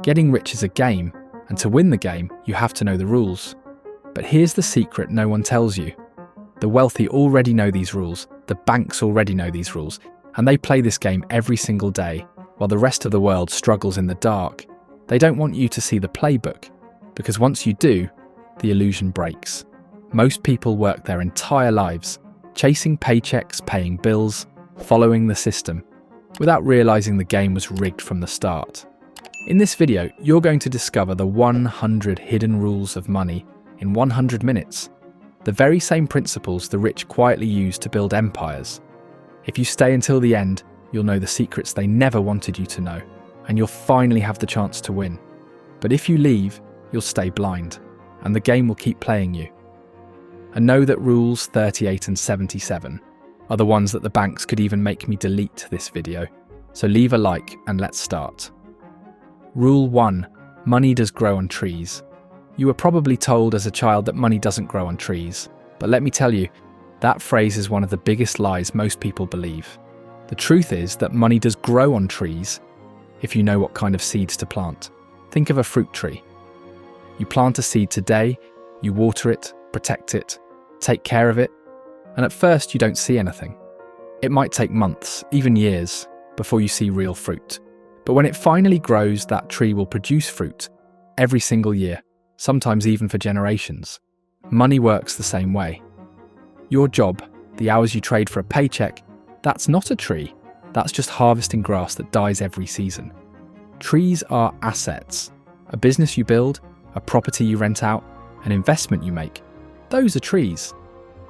Getting rich is a game, and to win the game, you have to know the rules. But here's the secret no one tells you. The wealthy already know these rules, the banks already know these rules, and they play this game every single day, while the rest of the world struggles in the dark. They don't want you to see the playbook, because once you do, the illusion breaks. Most people work their entire lives, chasing paychecks, paying bills, following the system, without realizing the game was rigged from the start. In this video, you're going to discover the 100 hidden rules of money in 100 minutes. The very same principles the rich quietly use to build empires. If you stay until the end, you'll know the secrets they never wanted you to know, and you'll finally have the chance to win. But if you leave, you'll stay blind, and the game will keep playing you. And know that rules 38 and 77 are the ones that the banks could even make me delete this video. So leave a like and let's start. Rule 1. Money does grow on trees. You were probably told as a child that money doesn't grow on trees, but let me tell you, that phrase is one of the biggest lies most people believe. The truth is that money does grow on trees if you know what kind of seeds to plant. Think of a fruit tree. You plant a seed today, you water it, protect it, take care of it, and at first you don't see anything. It might take months, even years, before you see real fruit. But when it finally grows, that tree will produce fruit every single year, sometimes even for generations. Money works the same way. Your job, the hours you trade for a paycheck, that's not a tree. That's just harvesting grass that dies every season. Trees are assets. A business you build, a property you rent out, an investment you make. Those are trees.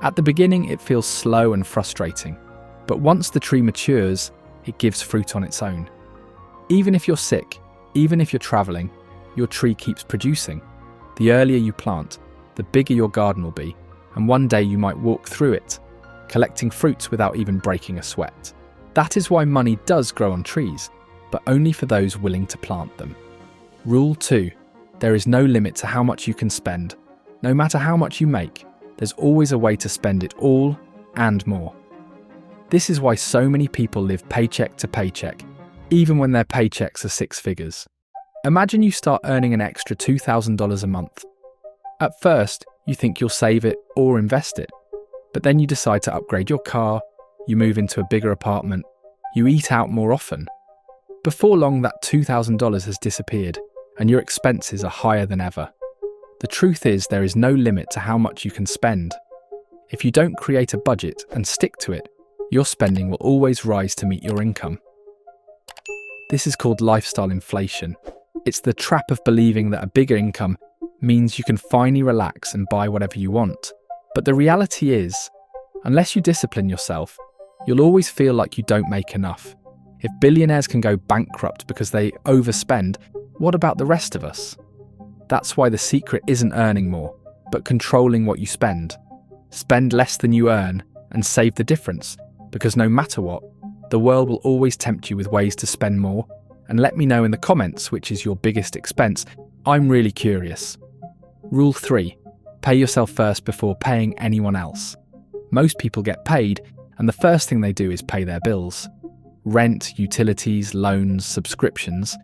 At the beginning, it feels slow and frustrating. But once the tree matures, it gives fruit on its own. Even if you're sick, even if you're traveling, your tree keeps producing. The earlier you plant, the bigger your garden will be, and one day you might walk through it, collecting fruits without even breaking a sweat. That is why money does grow on trees, but only for those willing to plant them. Rule 2. There is no limit to how much you can spend. No matter how much you make, there's always a way to spend it all and more. This is why so many people live paycheck to paycheck, even when their paychecks are six figures. Imagine you start earning an extra $2,000 a month. At first, you think you'll save it or invest it, but then you decide to upgrade your car, you move into a bigger apartment, you eat out more often. Before long, that $2,000 has disappeared, and your expenses are higher than ever. The truth is, there is no limit to how much you can spend. If you don't create a budget and stick to it, your spending will always rise to meet your income. This is called lifestyle inflation. It's the trap of believing that a bigger income means you can finally relax and buy whatever you want. But the reality is, unless you discipline yourself, you'll always feel like you don't make enough. If billionaires can go bankrupt because they overspend, what about the rest of us? That's why the secret isn't earning more, but controlling what you spend. Spend less than you earn and save the difference, because no matter what, the world will always tempt you with ways to spend more. And let me know in the comments which is your biggest expense. I'm really curious. Rule 3. Pay yourself first before paying anyone else. Most people get paid, and the first thing they do is pay their bills. Rent, utilities, loans, subscriptions.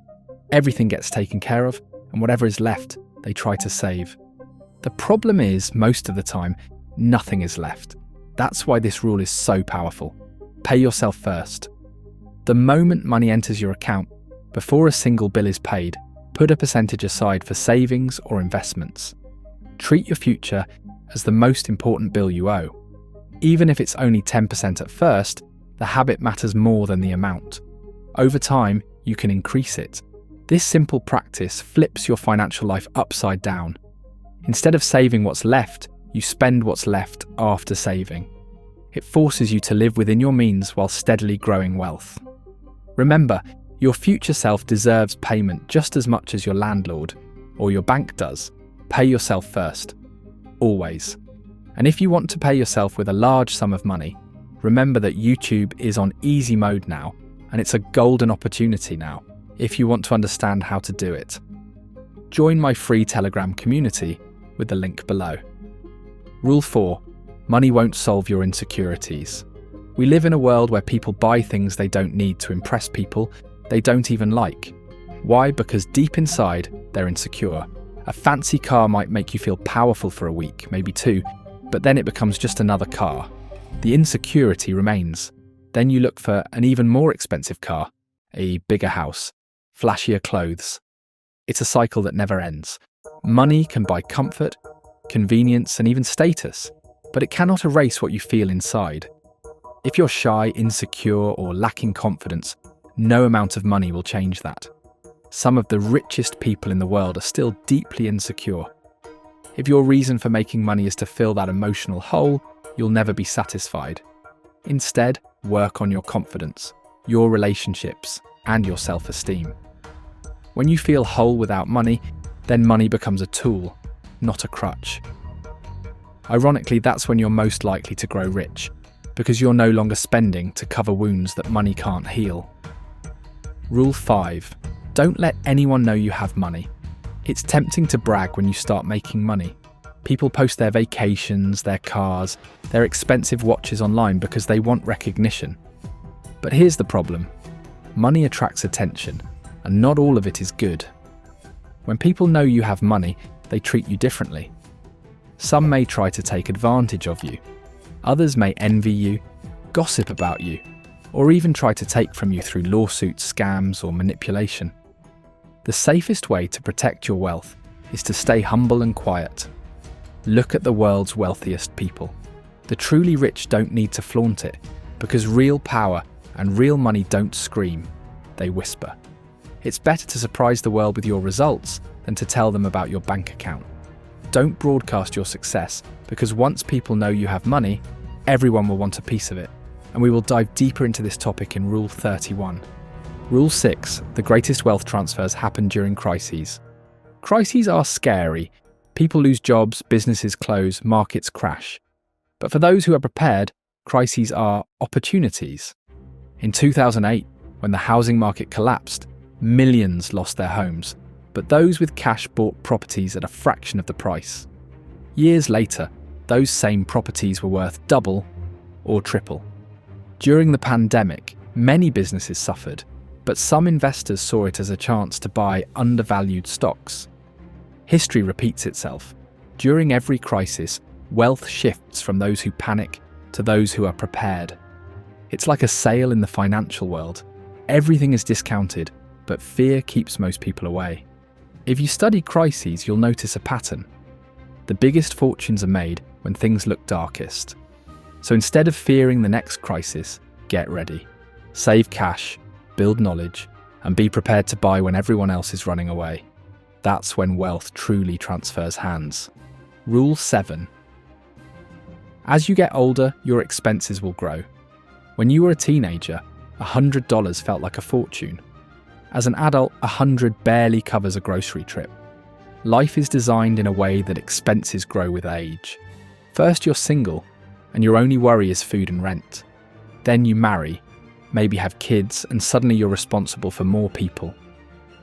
Everything gets taken care of, and whatever is left, they try to save. The problem is, most of the time, nothing is left. That's why this rule is so powerful. Pay yourself first. The moment money enters your account, before a single bill is paid, put a percentage aside for savings or investments. Treat your future as the most important bill you owe. Even if it's only 10% at first, the habit matters more than the amount. Over time, you can increase it. This simple practice flips your financial life upside down. Instead of saving what's left, you spend what's left after saving. It forces you to live within your means while steadily growing wealth. Remember, your future self deserves payment just as much as your landlord or your bank does. Pay yourself first. Always. And if you want to pay yourself with a large sum of money, remember that YouTube is on easy mode now, and it's a golden opportunity now, if you want to understand how to do it. Join my free Telegram community with the link below. Rule 4. Money won't solve your insecurities. We live in a world where people buy things they don't need to impress people they don't even like. Why? Because deep inside, they're insecure. A fancy car might make you feel powerful for a week, maybe two, but then it becomes just another car. The insecurity remains. Then you look for an even more expensive car, a bigger house, flashier clothes. It's a cycle that never ends. Money can buy comfort, convenience, and even status, but it cannot erase what you feel inside. If you're shy, insecure, or lacking confidence, no amount of money will change that. Some of the richest people in the world are still deeply insecure. If your reason for making money is to fill that emotional hole, you'll never be satisfied. Instead, work on your confidence, your relationships, and your self-esteem. When you feel whole without money, then money becomes a tool, not a crutch. Ironically, that's when you're most likely to grow rich, because you're no longer spending to cover wounds that money can't heal. Rule 5. Don't let anyone know you have money. It's tempting to brag when you start making money. People post their vacations, their cars, their expensive watches online because they want recognition. But here's the problem. Money attracts attention, and not all of it is good. When people know you have money, they treat you differently. Some may try to take advantage of you. Others may envy you, gossip about you, or even try to take from you through lawsuits, scams, or manipulation. The safest way to protect your wealth is to stay humble and quiet. Look at the world's wealthiest people. The truly rich don't need to flaunt it, because real power and real money don't scream, they whisper. It's better to surprise the world with your results than to tell them about your bank account. Don't broadcast your success, because once people know you have money, everyone will want a piece of it. And we will dive deeper into this topic in Rule 31. Rule 6. The greatest wealth transfers happen during crises. Crises are scary. People lose jobs, businesses close, markets crash. But for those who are prepared, crises are opportunities. In 2008, when the housing market collapsed, millions lost their homes, but those with cash bought properties at a fraction of the price. Years later, those same properties were worth double or triple. During the pandemic, many businesses suffered, but some investors saw it as a chance to buy undervalued stocks. History repeats itself. During every crisis, wealth shifts from those who panic to those who are prepared. It's like a sale in the financial world. Everything is discounted, but fear keeps most people away. If you study crises, you'll notice a pattern. The biggest fortunes are made when things look darkest. So instead of fearing the next crisis, get ready. Save cash, build knowledge, and be prepared to buy when everyone else is running away. That's when wealth truly transfers hands. Rule 7. As you get older, your expenses will grow. When you were a teenager, $100 felt like a fortune. As an adult, 100 barely covers a grocery trip. Life is designed in a way that expenses grow with age. First, you're single, and your only worry is food and rent. Then you marry, maybe have kids, and suddenly you're responsible for more people.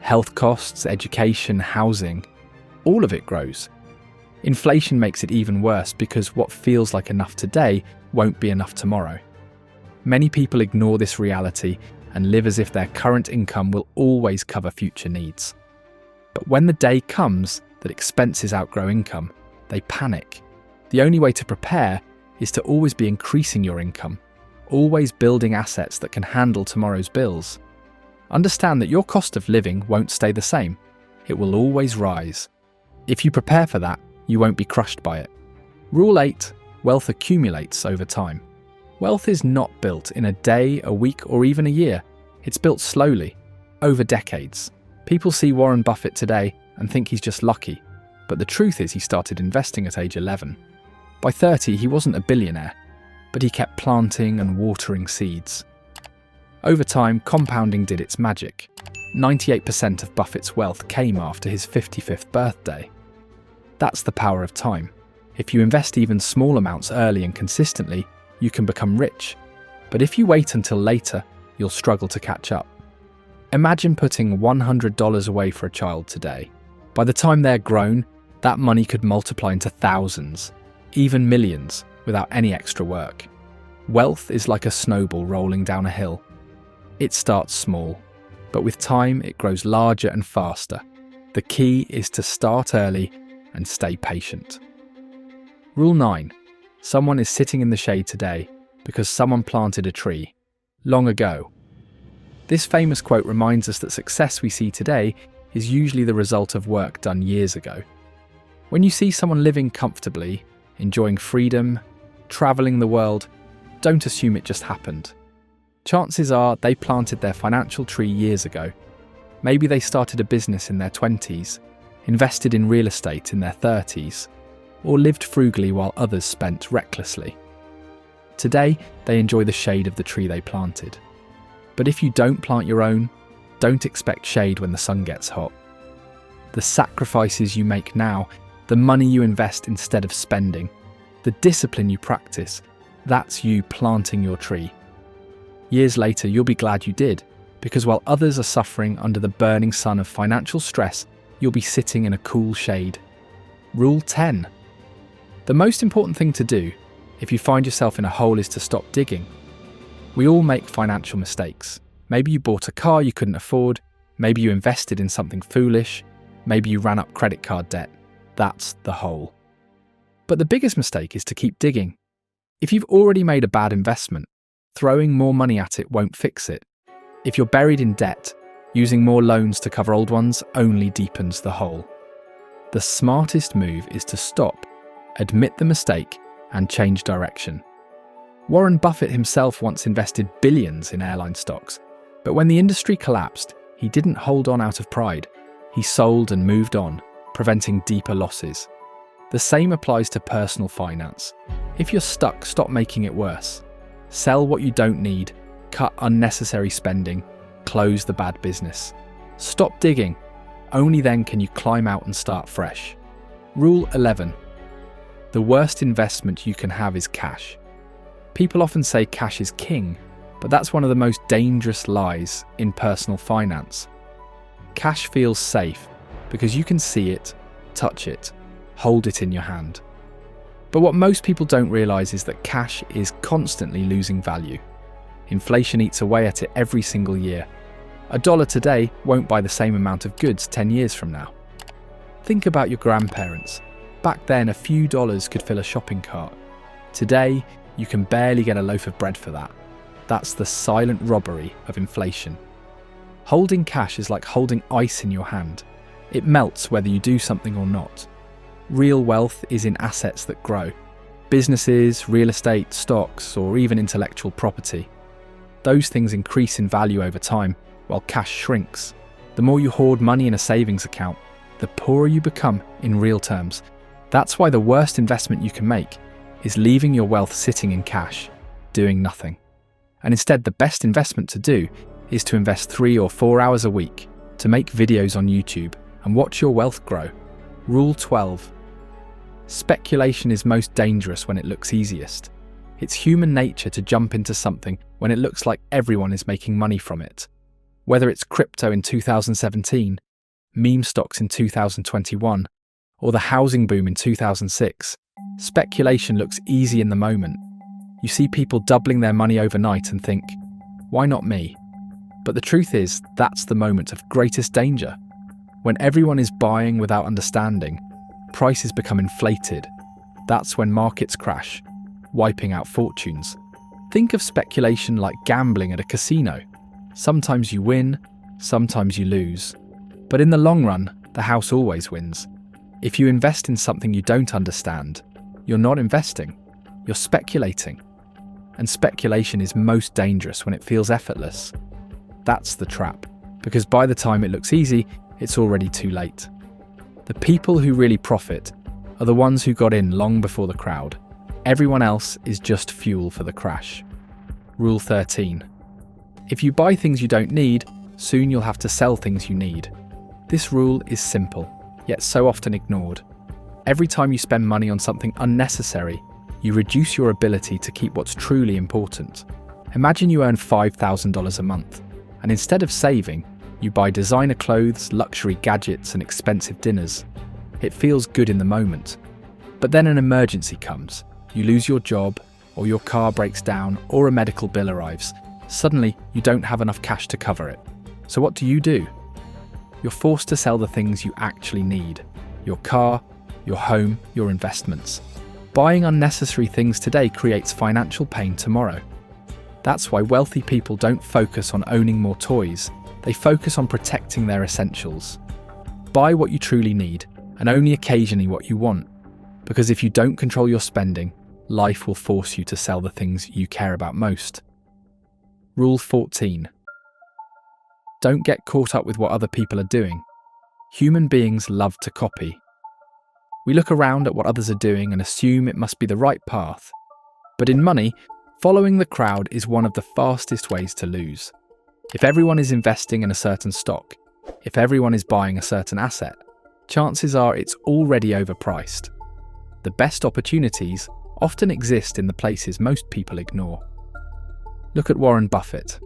Health costs, education, housing, all of it grows. Inflation makes it even worse because what feels like enough today won't be enough tomorrow. Many people ignore this reality and live as if their current income will always cover future needs. But when the day comes that expenses outgrow income, they panic. The only way to prepare is to always be increasing your income, always building assets that can handle tomorrow's bills. Understand that your cost of living won't stay the same. It will always rise. If you prepare for that, you won't be crushed by it. Rule 8. Wealth accumulates over time. Wealth is not built in a day, a week, or even a year. It's built slowly, over decades. People see Warren Buffett today and think he's just lucky, but the truth is he started investing at age 11. By 30, he wasn't a billionaire, but he kept planting and watering seeds. Over time, compounding did its magic. 98% of Buffett's wealth came after his 55th birthday. That's the power of time. If you invest even small amounts early and consistently, you can become rich. But if you wait until later, you'll struggle to catch up. Imagine putting $100 away for a child today. By the time they're grown, that money could multiply into thousands, even millions, without any extra work. Wealth is like a snowball rolling down a hill. It starts small, But with time, it grows larger and faster. The key is to start early and stay patient. Rule 9. Someone is sitting in the shade today because someone planted a tree long ago. This famous quote reminds us that success we see today is usually the result of work done years ago. When you see someone living comfortably, enjoying freedom, traveling the world, don't assume it just happened. Chances are they planted their financial tree years ago. Maybe they started a business in their 20s, invested in real estate in their 30s, or lived frugally while others spent recklessly. Today, they enjoy the shade of the tree they planted. But if you don't plant your own, don't expect shade when the sun gets hot. The sacrifices you make now, the money you invest instead of spending, the discipline you practice, that's you planting your tree. Years later, you'll be glad you did, because while others are suffering under the burning sun of financial stress, you'll be sitting in a cool shade. Rule 10. The most important thing to do if you find yourself in a hole is to stop digging. We all make financial mistakes. Maybe you bought a car you couldn't afford, maybe you invested in something foolish, maybe you ran up credit card debt. That's the hole. But the biggest mistake is to keep digging. If you've already made a bad investment, throwing more money at it won't fix it. If you're buried in debt, using more loans to cover old ones only deepens the hole. The smartest move is to stop, admit the mistake, and change direction. Warren Buffett himself once invested billions in airline stocks, but when the industry collapsed, he didn't hold on out of pride. He sold and moved on, preventing deeper losses. The same applies to personal finance. If you're stuck, stop making it worse. Sell what you don't need, cut unnecessary spending, close the bad business. Stop digging. Only then can you climb out and start fresh. Rule 11. The worst investment you can have is cash. People often say cash is king, but that's one of the most dangerous lies in personal finance. Cash feels safe because you can see it, touch it, hold it in your hand. But what most people don't realise is that cash is constantly losing value. Inflation eats away at it every single year. $1 today won't buy the same amount of goods 10 years from now. Think about your grandparents. Back then, a few dollars could fill a shopping cart. Today, you can barely get a loaf of bread for that. That's the silent robbery of inflation. Holding cash is like holding ice in your hand. It melts whether you do something or not. Real wealth is in assets that grow. Businesses, real estate, stocks, or even intellectual property. Those things increase in value over time, while cash shrinks. The more you hoard money in a savings account, the poorer you become in real terms. That's why the worst investment you can make is leaving your wealth sitting in cash, doing nothing. And instead, the best investment to do is to invest 3 or 4 hours a week, to make videos on YouTube and watch your wealth grow. Rule 12. Speculation is most dangerous when it looks easiest. It's human nature to jump into something when it looks like everyone is making money from it. Whether it's crypto in 2017, meme stocks in 2021, or the housing boom in 2006, speculation looks easy in the moment. You see people doubling their money overnight and think, why not me? But the truth is, that's the moment of greatest danger. When everyone is buying without understanding, prices become inflated. That's when markets crash, wiping out fortunes. Think of speculation like gambling at a casino. Sometimes you win, sometimes you lose. But in the long run, the house always wins. If you invest in something you don't understand, you're not investing, you're speculating. And speculation is most dangerous when it feels effortless. That's the trap, because by the time it looks easy, it's already too late. The people who really profit are the ones who got in long before the crowd. Everyone else is just fuel for the crash. Rule 13. If you buy things you don't need, soon you'll have to sell things you need. This rule is simple, yet so often ignored. Every time you spend money on something unnecessary, you reduce your ability to keep what's truly important. Imagine you earn $5,000 a month, and instead of saving, you buy designer clothes, luxury gadgets, and expensive dinners. It feels good in the moment. But then an emergency comes. You lose your job, or your car breaks down, or a medical bill arrives. Suddenly, you don't have enough cash to cover it. So what do? You're forced to sell the things you actually need: your car, your home, your investments. Buying unnecessary things today creates financial pain tomorrow. That's why wealthy people don't focus on owning more toys. They focus on protecting their essentials. Buy what you truly need, and only occasionally what you want. Because if you don't control your spending, life will force you to sell the things you care about most. Rule 14. Don't get caught up with what other people are doing. Human beings love to copy. We look around at what others are doing and assume it must be the right path. But in money, following the crowd is one of the fastest ways to lose. If everyone is investing in a certain stock, if everyone is buying a certain asset, chances are it's already overpriced. The best opportunities often exist in the places most people ignore. Look at Warren Buffett.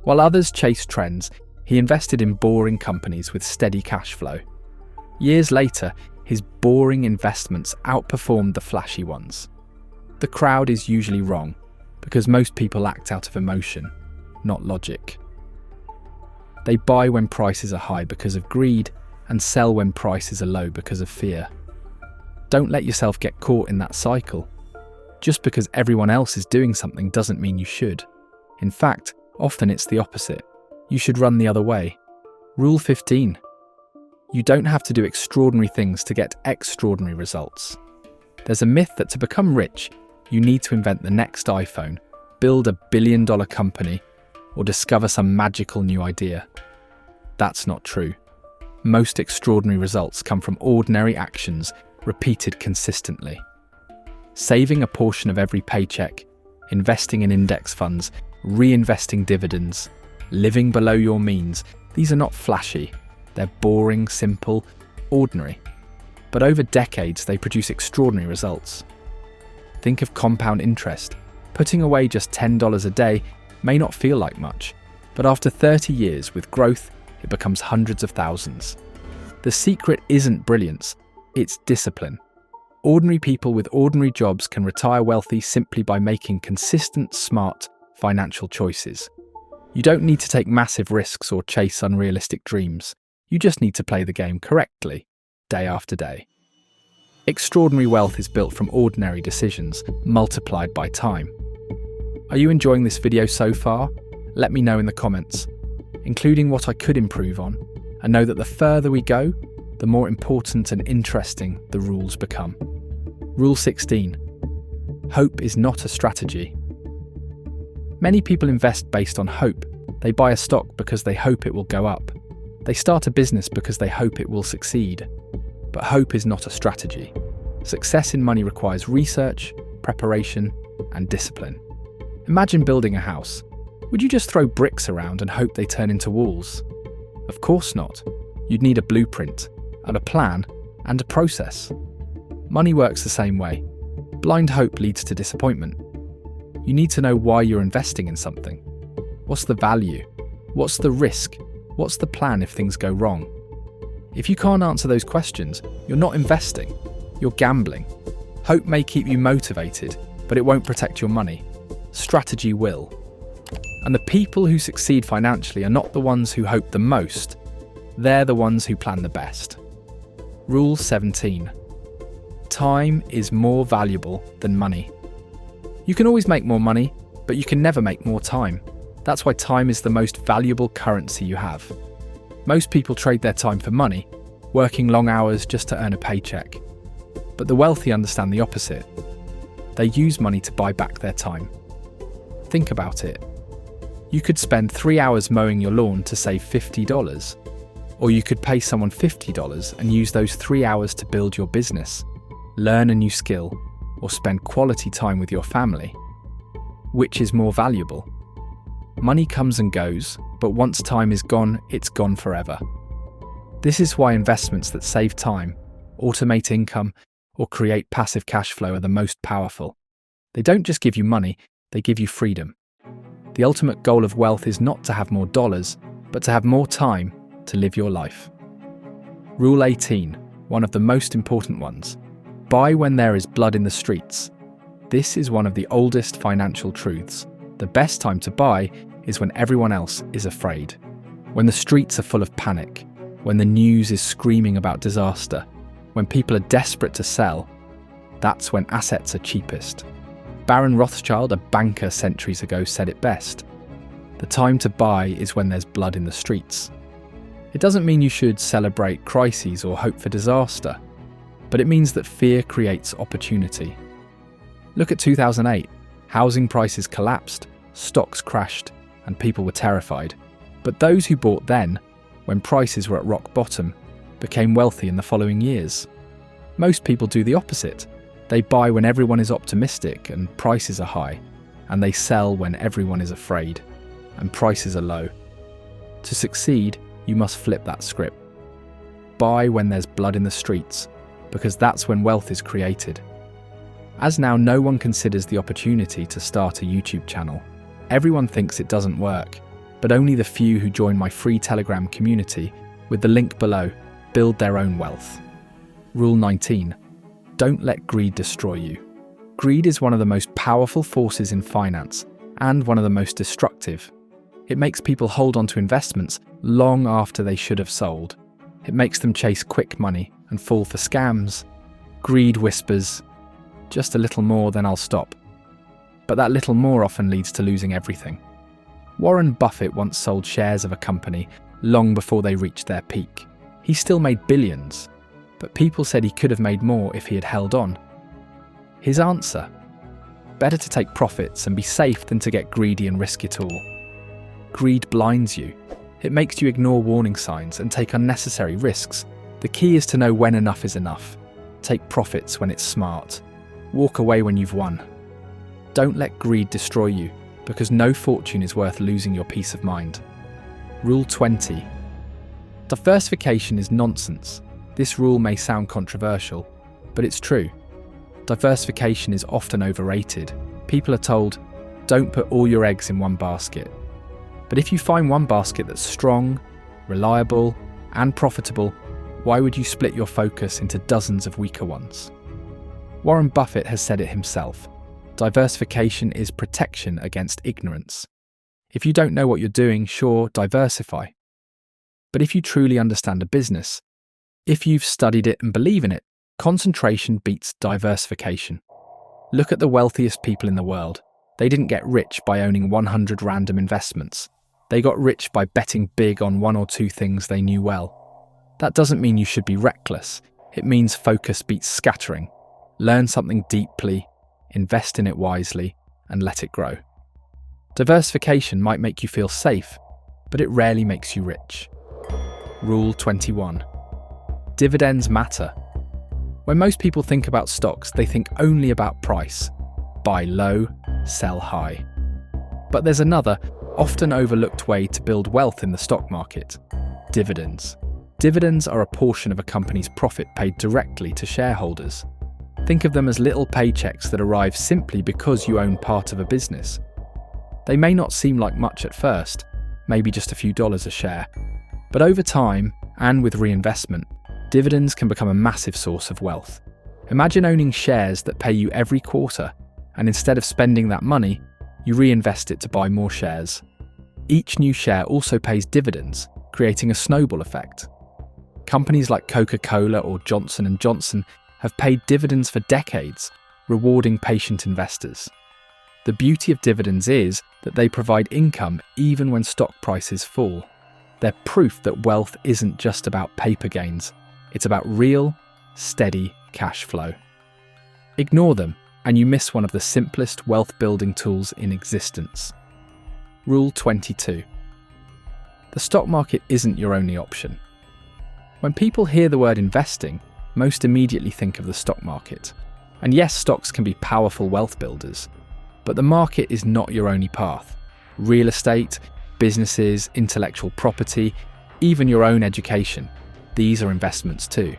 While others chase trends, he invested in boring companies with steady cash flow. Years later, his boring investments outperformed the flashy ones. The crowd is usually wrong, because most people act out of emotion, not logic. They buy when prices are high because of greed, and sell when prices are low because of fear. Don't let yourself get caught in that cycle. Just because everyone else is doing something doesn't mean you should. In fact, often it's the opposite. You should run the other way. Rule 15. You don't have to do extraordinary things to get extraordinary results. There's a myth that to become rich, you need to invent the next iPhone, build $1 billion company, or discover some magical new idea. That's not true. Most extraordinary results come from ordinary actions repeated consistently. Saving a portion of every paycheck, investing in index funds, reinvesting dividends, living below your means, these are not flashy. They're boring, simple, ordinary. But over decades, they produce extraordinary results. Think of compound interest. Putting away just $10 a day may not feel like much, but after 30 years with growth, it becomes hundreds of thousands. The secret isn't brilliance, it's discipline. Ordinary people with ordinary jobs can retire wealthy simply by making consistent, smart financial choices. You don't need to take massive risks or chase unrealistic dreams. You just need to play the game correctly, day after day. Extraordinary wealth is built from ordinary decisions, multiplied by time. Are you enjoying this video so far? Let me know in the comments, including what I could improve on, and know that the further we go, the more important and interesting the rules become. Rule 16. Hope is not a strategy. Many people invest based on hope. They buy a stock because they hope it will go up. They start a business because they hope it will succeed. But hope is not a strategy. Success in money requires research, preparation, and discipline. Imagine building a house. Would you just throw bricks around and hope they turn into walls? Of course not. You'd need a blueprint, and a plan, and a process. Money works the same way. Blind hope leads to disappointment. You need to know why you're investing in something. What's the value? What's the risk? What's the plan if things go wrong? If you can't answer those questions, you're not investing, you're gambling. Hope may keep you motivated, but it won't protect your money. Strategy will. And the people who succeed financially are not the ones who hope the most, they're the ones who plan the best. Rule 17. Time is more valuable than money. You can always make more money, but you can never make more time. That's why time is the most valuable currency you have. Most people trade their time for money, working long hours just to earn a paycheck. But the wealthy understand the opposite. They use money to buy back their time. Think about it. You could spend 3 hours mowing your lawn to save $50, or you could pay someone $50 and use those 3 hours to build your business, learn a new skill, or spend quality time with your family. Which is more valuable? Money comes and goes, but once time is gone, it's gone forever. This is why investments that save time, automate income, or create passive cash flow are the most powerful. They don't just give you money, they give you freedom. The ultimate goal of wealth is not to have more dollars, but to have more time to live your life. Rule 18, one of the most important ones. Buy when there is blood in the streets. This is one of the oldest financial truths. The best time to buy is when everyone else is afraid. When the streets are full of panic, when the news is screaming about disaster, when people are desperate to sell, that's when assets are cheapest. Baron Rothschild, a banker centuries ago, said it best. The time to buy is when there's blood in the streets. It doesn't mean you should celebrate crises or hope for disaster, but it means that fear creates opportunity. Look at 2008. Housing prices collapsed, stocks crashed, and people were terrified. But those who bought then, when prices were at rock bottom, became wealthy in the following years. Most people do the opposite. They buy when everyone is optimistic and prices are high, and they sell when everyone is afraid and prices are low. To succeed, you must flip that script. Buy when there's blood in the streets, because that's when wealth is created. As now no one considers the opportunity to start a YouTube channel. Everyone thinks it doesn't work, but only the few who join my free Telegram community, with the link below, build their own wealth. Rule 19. Don't let greed destroy you. Greed is one of the most powerful forces in finance and one of the most destructive. It makes people hold on to investments long after they should have sold. It makes them chase quick money and fall for scams. Greed whispers, "Just a little more, then I'll stop." But that little more often leads to losing everything. Warren Buffett once sold shares of a company long before they reached their peak. He still made billions, but people said he could have made more if he had held on. His answer: better to take profits and be safe than to get greedy and risk it all. Greed blinds you. It makes you ignore warning signs and take unnecessary risks. The key is to know when enough is enough. Take profits when it's smart. Walk away when you've won. Don't let greed destroy you, because no fortune is worth losing your peace of mind. Rule 20. Diversification is nonsense. This rule may sound controversial, but it's true. Diversification is often overrated. People are told, don't put all your eggs in one basket. But if you find one basket that's strong, reliable, and profitable, why would you split your focus into dozens of weaker ones? Warren Buffett has said it himself. Diversification is protection against ignorance. If you don't know what you're doing, sure, diversify. But if you truly understand a business, if you've studied it and believe in it, concentration beats diversification. Look at the wealthiest people in the world. They didn't get rich by owning 100 random investments. They got rich by betting big on one or two things they knew well. That doesn't mean you should be reckless. It means focus beats scattering. Learn something deeply, invest in it wisely, and let it grow. Diversification might make you feel safe, but it rarely makes you rich. Rule 21. Dividends matter. When most people think about stocks, they think only about price. Buy low, sell high. But there's another, often overlooked way to build wealth in the stock market: dividends. Dividends are a portion of a company's profit paid directly to shareholders. Think of them as little paychecks that arrive simply because you own part of a business. They may not seem like much at first, maybe just a few dollars a share, but over time, and with reinvestment, dividends can become a massive source of wealth. Imagine owning shares that pay you every quarter, and instead of spending that money, you reinvest it to buy more shares. Each new share also pays dividends, creating a snowball effect. Companies like Coca-Cola or Johnson & Johnson have paid dividends for decades, rewarding patient investors. The beauty of dividends is that they provide income even when stock prices fall. They're proof that wealth isn't just about paper gains, it's about real, steady cash flow. Ignore them, and you miss one of the simplest wealth-building tools in existence. Rule 22. The stock market isn't your only option. When people hear the word investing, most immediately think of the stock market. And yes, stocks can be powerful wealth builders, but the market is not your only path. Real estate, businesses, intellectual property, even your own education, these are investments too.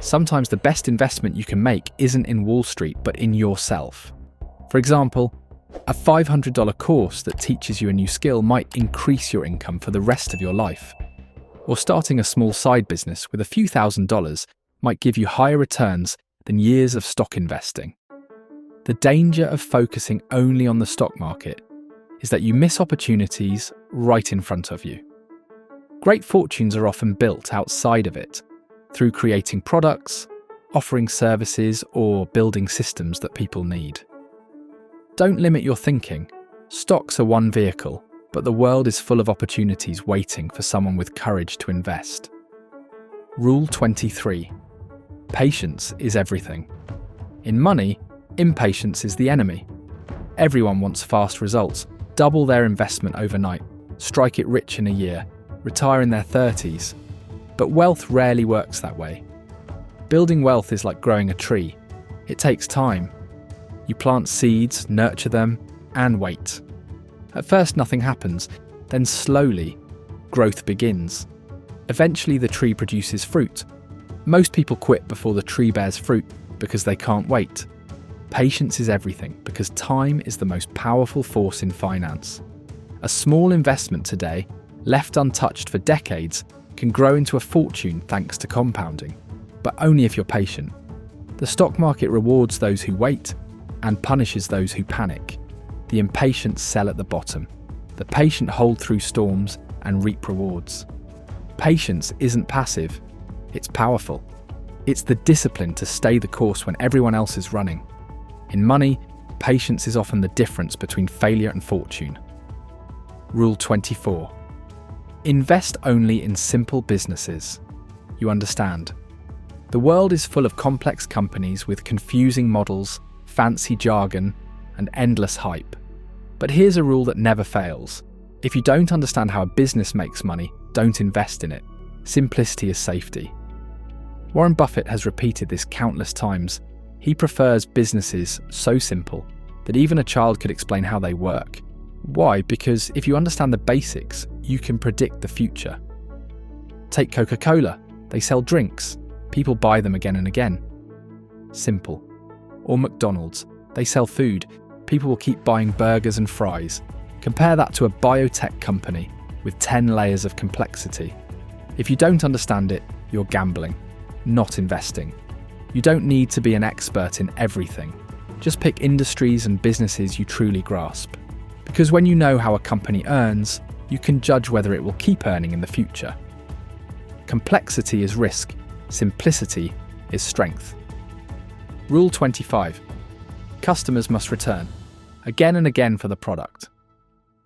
Sometimes the best investment you can make isn't in Wall Street, but in yourself. For example, a $500 course that teaches you a new skill might increase your income for the rest of your life. Or starting a small side business with a few $1,000s might give you higher returns than years of stock investing. The danger of focusing only on the stock market is that you miss opportunities right in front of you. Great fortunes are often built outside of it, through creating products, offering services, or building systems that people need. Don't limit your thinking. Stocks are one vehicle, but the world is full of opportunities waiting for someone with courage to invest. Rule 23. Patience is everything. In money, impatience is the enemy. Everyone wants fast results, double their investment overnight, strike it rich in a year, retire in their 30s. But wealth rarely works that way. Building wealth is like growing a tree. It takes time. You plant seeds, nurture them, and wait. At first nothing happens, then slowly, growth begins. Eventually the tree produces fruit. Most people quit before the tree bears fruit because they can't wait. Patience is everything because time is the most powerful force in finance. A small investment today, left untouched for decades, can grow into a fortune thanks to compounding, but only if you're patient. The stock market rewards those who wait and punishes those who panic. The impatient sell at the bottom. The patient hold through storms and reap rewards. Patience isn't passive, it's powerful. It's the discipline to stay the course when everyone else is running. In money, patience is often the difference between failure and fortune. Rule 24. Invest only in simple businesses. You understand. The world is full of complex companies with confusing models, fancy jargon, and endless hype. But here's a rule that never fails. If you don't understand how a business makes money, don't invest in it. Simplicity is safety. Warren Buffett has repeated this countless times. He prefers businesses so simple that even a child could explain how they work. Why? Because if you understand the basics, you can predict the future. Take Coca-Cola. They sell drinks. People buy them again and again. Simple. Or McDonald's. They sell food. People will keep buying burgers and fries. Compare that to a biotech company with 10 layers of complexity. If you don't understand it, you're gambling, not investing. You don't need to be an expert in everything. Just pick industries and businesses you truly grasp. Because when you know how a company earns, you can judge whether it will keep earning in the future. Complexity is risk. Simplicity is strength. Rule 25. Customers must return, again and again for the product.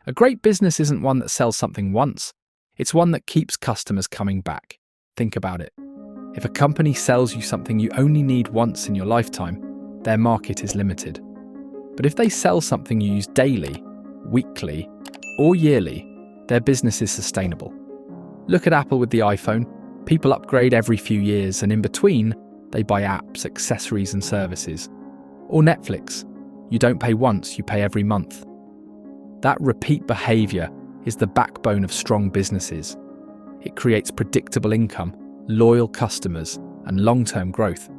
A great business isn't one that sells something once, it's one that keeps customers coming back. Think about it. If a company sells you something you only need once in your lifetime, their market is limited. But if they sell something you use daily, weekly, or yearly, their business is sustainable. Look at Apple with the iPhone. People upgrade every few years, and in between, they buy apps, accessories, and services. Or Netflix. You don't pay once, you pay every month. That repeat behaviour is the backbone of strong businesses. It creates predictable income, loyal customers, and long-term growth.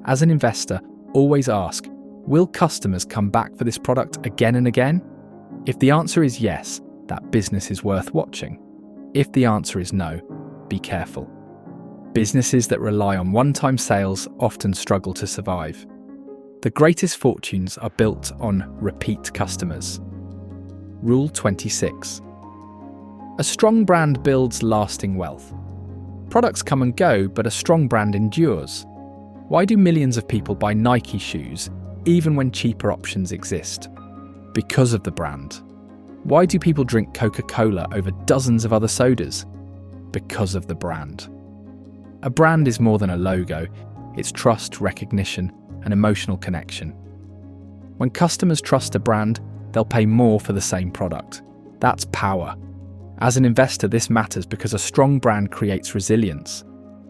As an investor, always ask, will customers come back for this product again and again? If the answer is yes, that business is worth watching. If the answer is no, be careful. Businesses that rely on one-time sales often struggle to survive. The greatest fortunes are built on repeat customers. Rule 26. A strong brand builds lasting wealth. Products come and go, but a strong brand endures. Why do millions of people buy Nike shoes, even when cheaper options exist? Because of the brand. Why do people drink Coca-Cola over dozens of other sodas? Because of the brand. A brand is more than a logo. It's trust, recognition, and emotional connection. When customers trust a brand, they'll pay more for the same product. That's power. As an investor, this matters because a strong brand creates resilience.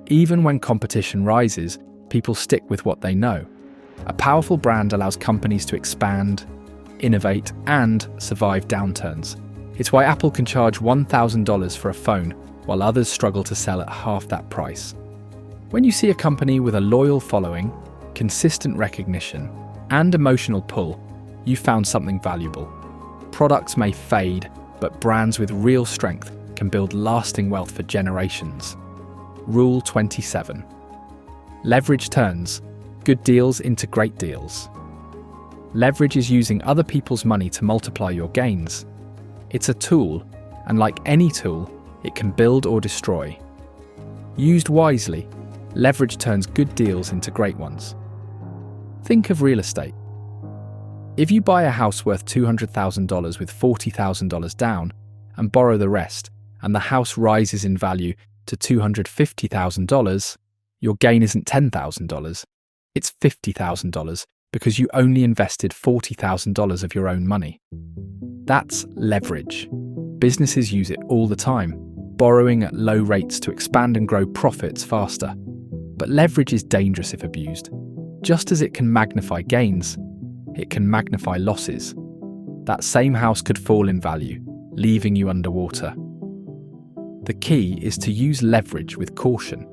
Even when competition rises, people stick with what they know. A powerful brand allows companies to expand, innovate, and survive downturns. It's why Apple can charge $1,000 for a phone, while others struggle to sell at half that price. When you see a company with a loyal following, consistent recognition, and emotional pull, you've found something valuable. Products may fade, but brands with real strength can build lasting wealth for generations. Rule 27. Leverage turns good deals into great deals. Leverage is using other people's money to multiply your gains. It's a tool, and like any tool, It can build or destroy. Used wisely, leverage turns good deals into great ones. Think of real estate. If you buy a house worth $200,000 with $40,000 down and borrow the rest, and the house rises in value to $250,000, your gain isn't $10,000, it's $50,000 because you only invested $40,000 of your own money. That's leverage. Businesses use it all the time, borrowing at low rates to expand and grow profits faster. But leverage is dangerous if abused. Just as it can magnify gains, it can magnify losses. That same house could fall in value, leaving you underwater. The key is to use leverage with caution,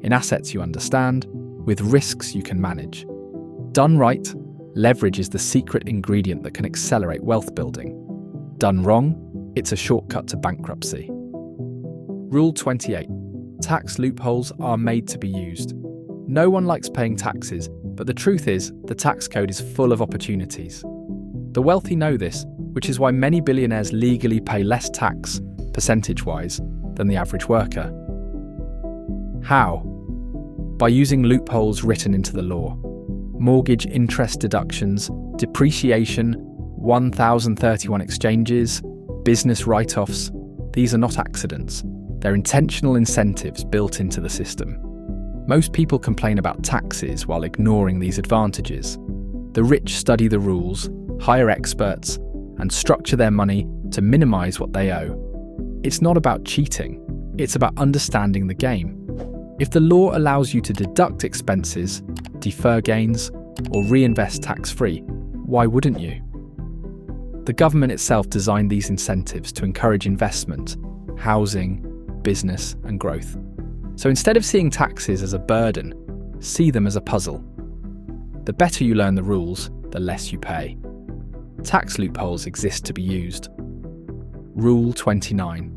in assets you understand, with risks you can manage. Done right, leverage is the secret ingredient that can accelerate wealth building. Done wrong, it's a shortcut to bankruptcy. Rule 28. Tax loopholes are made to be used. No one likes paying taxes, but the truth is, the tax code is full of opportunities. The wealthy know this, which is why many billionaires legally pay less tax, percentage-wise, than the average worker. How? By using loopholes written into the law. Mortgage interest deductions, depreciation, 1031 exchanges, business write-offs. These are not accidents. They're intentional incentives built into the system. Most people complain about taxes while ignoring these advantages. The rich study the rules, hire experts, and structure their money to minimize what they owe. It's not about cheating, it's about understanding the game. If the law allows you to deduct expenses, defer gains, or reinvest tax-free, why wouldn't you? The government itself designed these incentives to encourage investment, housing, business, and growth. So instead of seeing taxes as a burden, see them as a puzzle. The better you learn the rules, the less you pay. Tax loopholes exist to be used. Rule 29.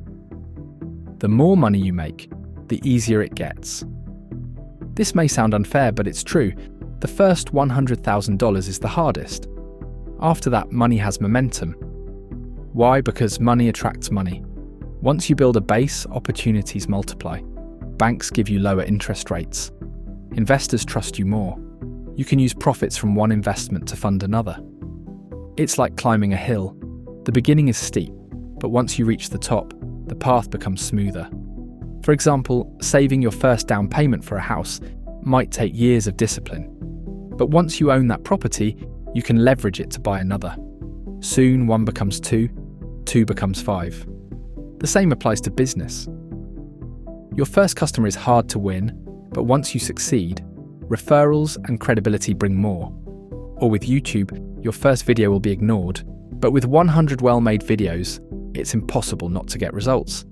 The more money you make, the easier it gets. This may sound unfair, but it's true. The first $100,000 is the hardest. After that, money has momentum. Why? Because money attracts money. Once you build a base, opportunities multiply. Banks give you lower interest rates. Investors trust you more. You can use profits from one investment to fund another. It's like climbing a hill. The beginning is steep, but once you reach the top, the path becomes smoother. For example, saving your first down payment for a house might take years of discipline. But once you own that property, you can leverage it to buy another. Soon, 1 becomes 2, 2 becomes 5. The same applies to business. Your first customer is hard to win, but once you succeed, referrals and credibility bring more. Or with YouTube, your first video will be ignored, but with 100 well-made videos, it's impossible not to get results.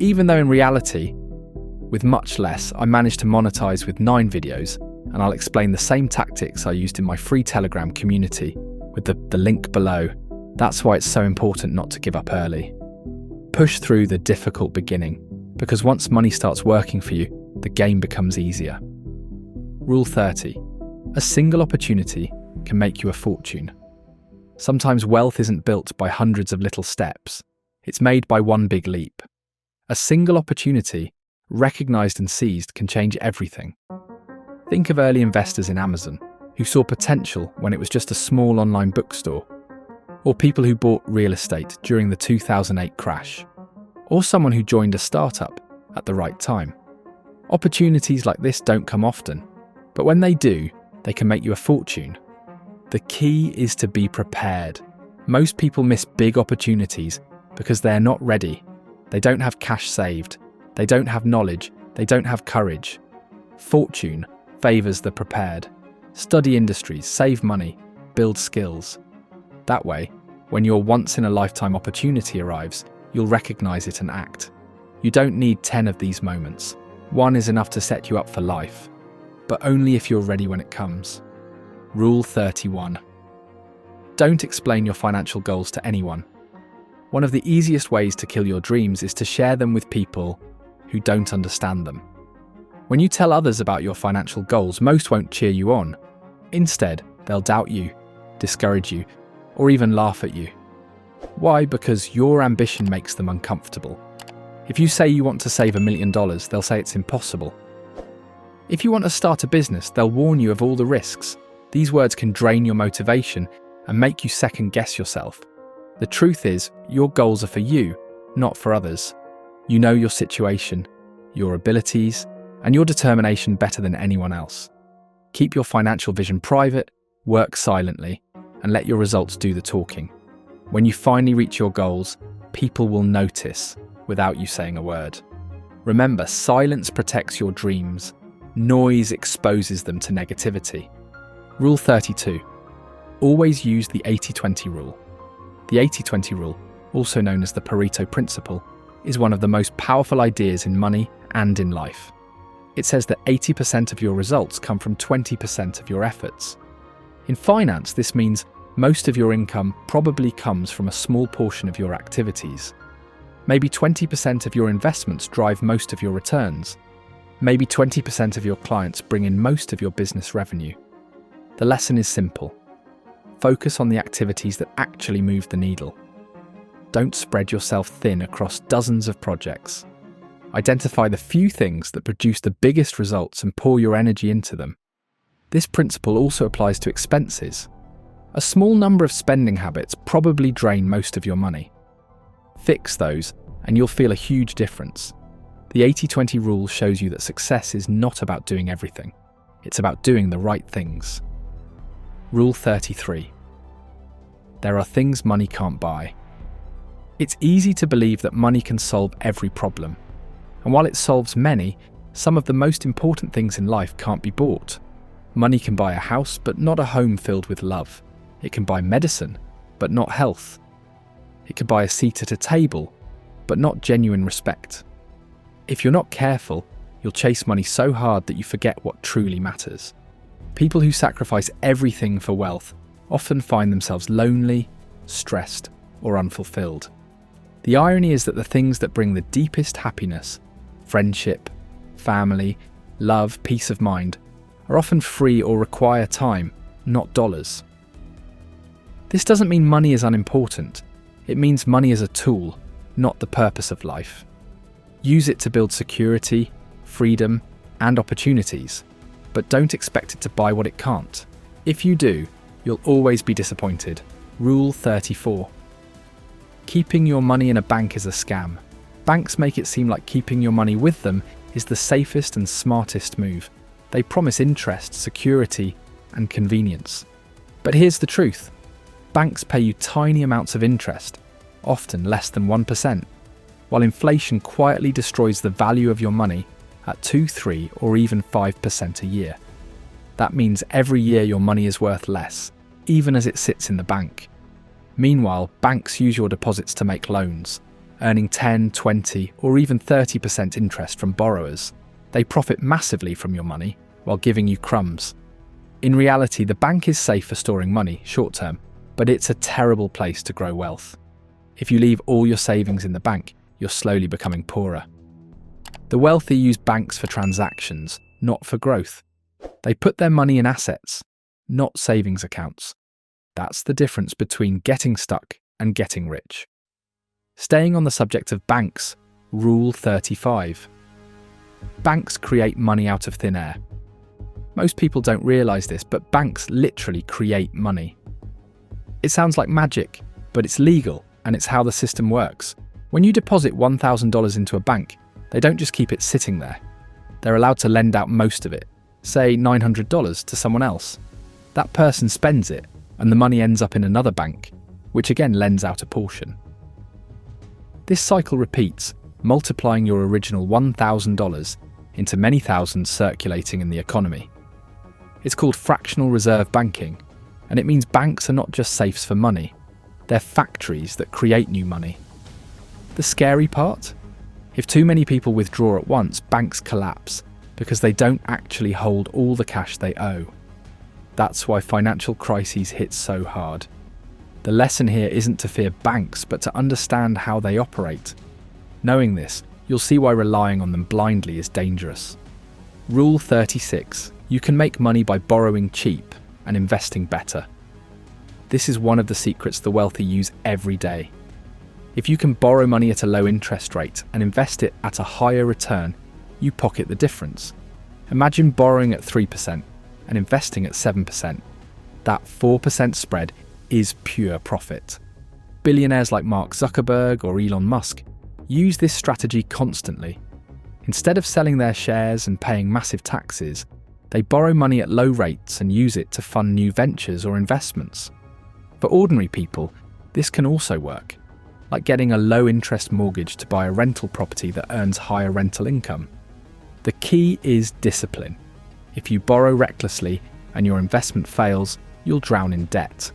Even though in reality, with much less, I managed to monetize with 9 videos, and I'll explain the same tactics I used in my free Telegram community with the link below. That's why it's so important not to give up early. Push through the difficult beginning, because once money starts working for you, the game becomes easier. Rule 30. A single opportunity can make you a fortune. Sometimes wealth isn't built by hundreds of little steps. It's made by one big leap. A single opportunity, recognized and seized, can change everything. Think of early investors in Amazon who saw potential when it was just a small online bookstore, or people who bought real estate during the 2008 crash, or someone who joined a startup at the right time. Opportunities like this don't come often, but when they do, they can make you a fortune. The key is to be prepared. Most people miss big opportunities because they're not ready. They don't have cash saved. They don't have knowledge. They don't have courage. Fortune favors the prepared. Study industries, save money, build skills. That way, when your once-in-a-lifetime opportunity arrives, you'll recognize it and act. You don't need 10 of these moments. 1 is enough to set you up for life, but only if you're ready when it comes. Rule 31. Don't explain your financial goals to anyone. One of the easiest ways to kill your dreams is to share them with people who don't understand them. When you tell others about your financial goals, most won't cheer you on. Instead, they'll doubt you, discourage you, or even laugh at you. Why? Because your ambition makes them uncomfortable. If you say you want to save $1 million, they'll say it's impossible. If you want to start a business, they'll warn you of all the risks. These words can drain your motivation and make you second-guess yourself. The truth is, your goals are for you, not for others. You know your situation, your abilities, and your determination better than anyone else. Keep your financial vision private, work silently, and let your results do the talking. When you finally reach your goals, people will notice without you saying a word. Remember, silence protects your dreams. Noise exposes them to negativity. Rule 32. Always use the 80-20 rule. The 80-20 rule, also known as the Pareto principle, is one of the most powerful ideas in money and in life. It says that 80% of your results come from 20% of your efforts. In finance, this means most of your income probably comes from a small portion of your activities. Maybe 20% of your investments drive most of your returns. Maybe 20% of your clients bring in most of your business revenue. The lesson is simple. Focus on the activities that actually move the needle. Don't spread yourself thin across dozens of projects. Identify the few things that produce the biggest results and pour your energy into them. This principle also applies to expenses. A small number of spending habits probably drain most of your money. Fix those, and you'll feel a huge difference. The 80-20 rule shows you that success is not about doing everything. It's about doing the right things. Rule 33. There are things money can't buy. It's easy to believe that money can solve every problem. And while it solves many, some of the most important things in life can't be bought. Money can buy a house, but not a home filled with love. It can buy medicine, but not health. It can buy a seat at a table, but not genuine respect. If you're not careful, you'll chase money so hard that you forget what truly matters. People who sacrifice everything for wealth often find themselves lonely, stressed, or unfulfilled. The irony is that the things that bring the deepest happiness, friendship, family, love, peace of mind, are often free or require time, not dollars. This doesn't mean money is unimportant. It means money is a tool, not the purpose of life. Use it to build security, freedom, and opportunities, but don't expect it to buy what it can't. If you do, you'll always be disappointed. Rule 34. Keeping your money in a bank is a scam. Banks make it seem like keeping your money with them is the safest and smartest move. They promise interest, security, and convenience. But here's the truth. Banks pay you tiny amounts of interest, often less than 1%, while inflation quietly destroys the value of your money at 2, 3, or even 5% a year. That means every year your money is worth less, even as it sits in the bank. Meanwhile, banks use your deposits to make loans, earning 10, 20, or even 30% interest from borrowers. They profit massively from your money while giving you crumbs. In reality, the bank is safe for storing money, short term, but it's a terrible place to grow wealth. If you leave all your savings in the bank, you're slowly becoming poorer. The wealthy use banks for transactions, not for growth. They put their money in assets, not savings accounts. That's the difference between getting stuck and getting rich. Staying on the subject of banks, Rule 35. Banks create money out of thin air. Most people don't realise this, but banks literally create money. It sounds like magic, but it's legal, and it's how the system works. When you deposit $1,000 into a bank, they don't just keep it sitting there. They're allowed to lend out most of it, say $900 to someone else. That person spends it, and the money ends up in another bank, which again lends out a portion. This cycle repeats, multiplying your original $1,000 into many thousands circulating in the economy. It's called fractional reserve banking, and it means banks are not just safes for money, they're factories that create new money. The scary part? If too many people withdraw at once, banks collapse because they don't actually hold all the cash they owe. That's why financial crises hit so hard. The lesson here isn't to fear banks, but to understand how they operate. Knowing this, you'll see why relying on them blindly is dangerous. Rule 36. You can make money by borrowing cheap and investing better. This is one of the secrets the wealthy use every day. If you can borrow money at a low interest rate and invest it at a higher return, you pocket the difference. Imagine borrowing at 3% and investing at 7%. That 4% spread is pure profit. Billionaires like Mark Zuckerberg or Elon Musk use this strategy constantly. Instead of selling their shares and paying massive taxes, they borrow money at low rates and use it to fund new ventures or investments. For ordinary people, this can also work, like getting a low-interest mortgage to buy a rental property that earns higher rental income. The key is discipline. If you borrow recklessly and your investment fails, you'll drown in debt.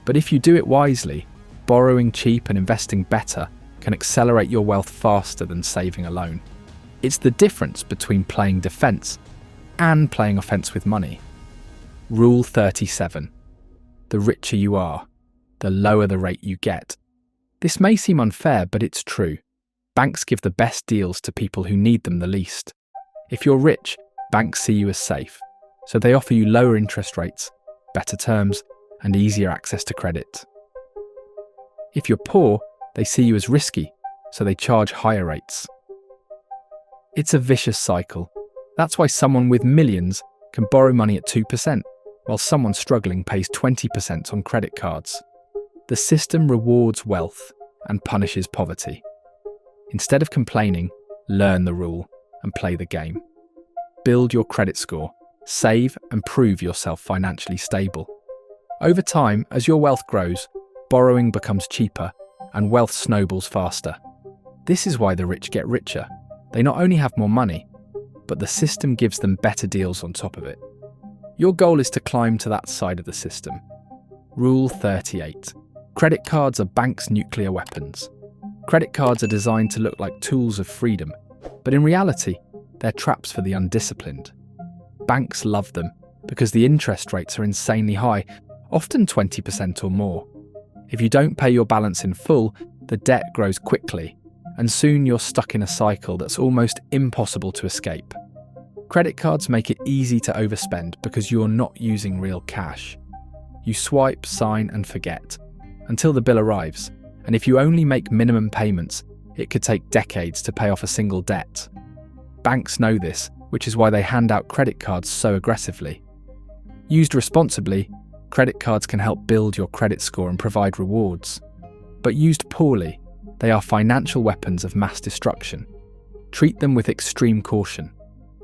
But if you do it wisely, borrowing cheap and investing better can accelerate your wealth faster than saving alone. It's the difference between playing defense and playing offense with money. Rule 37. The richer you are, the lower the rate you get. This may seem unfair, but it's true. Banks give the best deals to people who need them the least. If you're rich, banks see you as safe, so they offer you lower interest rates, better terms, and easier access to credit. If you're poor, they see you as risky, so they charge higher rates. It's a vicious cycle. That's why someone with millions can borrow money at 2%, while someone struggling pays 20% on credit cards. The system rewards wealth and punishes poverty. Instead of complaining, learn the rule and play the game. Build your credit score, save and prove yourself financially stable. Over time, as your wealth grows, borrowing becomes cheaper and wealth snowballs faster. This is why the rich get richer. They not only have more money, but the system gives them better deals on top of it. Your goal is to climb to that side of the system. Rule 38. Credit cards are banks' nuclear weapons. Credit cards are designed to look like tools of freedom, but in reality, they're traps for the undisciplined. Banks love them because the interest rates are insanely high, often 20% or more. If you don't pay your balance in full, the debt grows quickly, and soon you're stuck in a cycle that's almost impossible to escape. Credit cards make it easy to overspend because you're not using real cash. You swipe, sign, and forget until the bill arrives, and if you only make minimum payments, it could take decades to pay off a single debt. Banks know this, which is why they hand out credit cards so aggressively. Used responsibly, credit cards can help build your credit score and provide rewards. But used poorly, they are financial weapons of mass destruction. Treat them with extreme caution.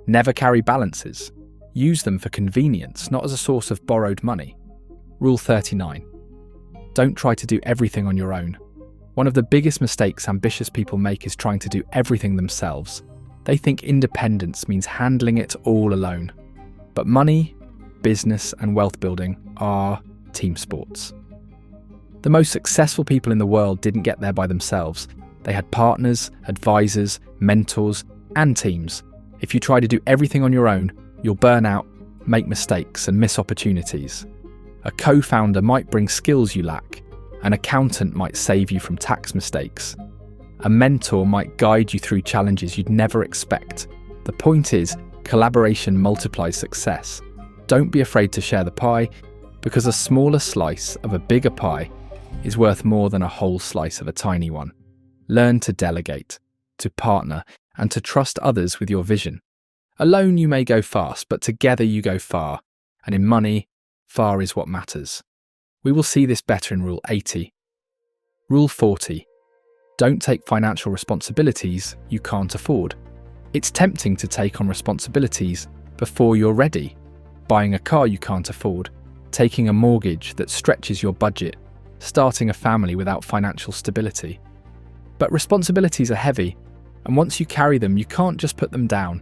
Never carry balances. Use them for convenience, not as a source of borrowed money. Rule 39. Don't try to do everything on your own. One of the biggest mistakes ambitious people make is trying to do everything themselves. They think independence means handling it all alone. But money, business, and wealth building are team sports. The most successful people in the world didn't get there by themselves. They had partners, advisors, mentors, and teams. If you try to do everything on your own, you'll burn out, make mistakes, and miss opportunities. A co-founder might bring skills you lack. An accountant might save you from tax mistakes. A mentor might guide you through challenges you'd never expect. The point is, collaboration multiplies success. Don't be afraid to share the pie, because a smaller slice of a bigger pie is worth more than a whole slice of a tiny one. Learn to delegate, to partner, and to trust others with your vision. Alone you may go fast, but together you go far. And in money, far is what matters. We will see this better in Rule 80. Rule 40. Don't take financial responsibilities you can't afford. It's tempting to take on responsibilities before you're ready. Buying a car you can't afford, taking a mortgage that stretches your budget, starting a family without financial stability. But responsibilities are heavy, and once you carry them, you can't just put them down.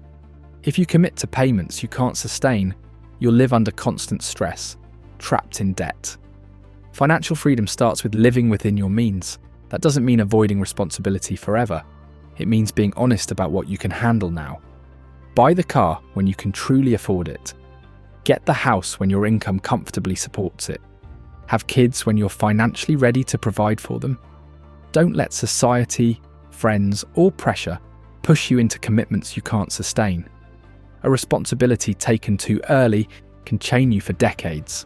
If you commit to payments you can't sustain, you'll live under constant stress, trapped in debt. Financial freedom starts with living within your means. That doesn't mean avoiding responsibility forever. It means being honest about what you can handle now. Buy the car when you can truly afford it. Get the house when your income comfortably supports it. Have kids when you're financially ready to provide for them. Don't let society, friends, or pressure push you into commitments you can't sustain. A responsibility taken too early can chain you for decades.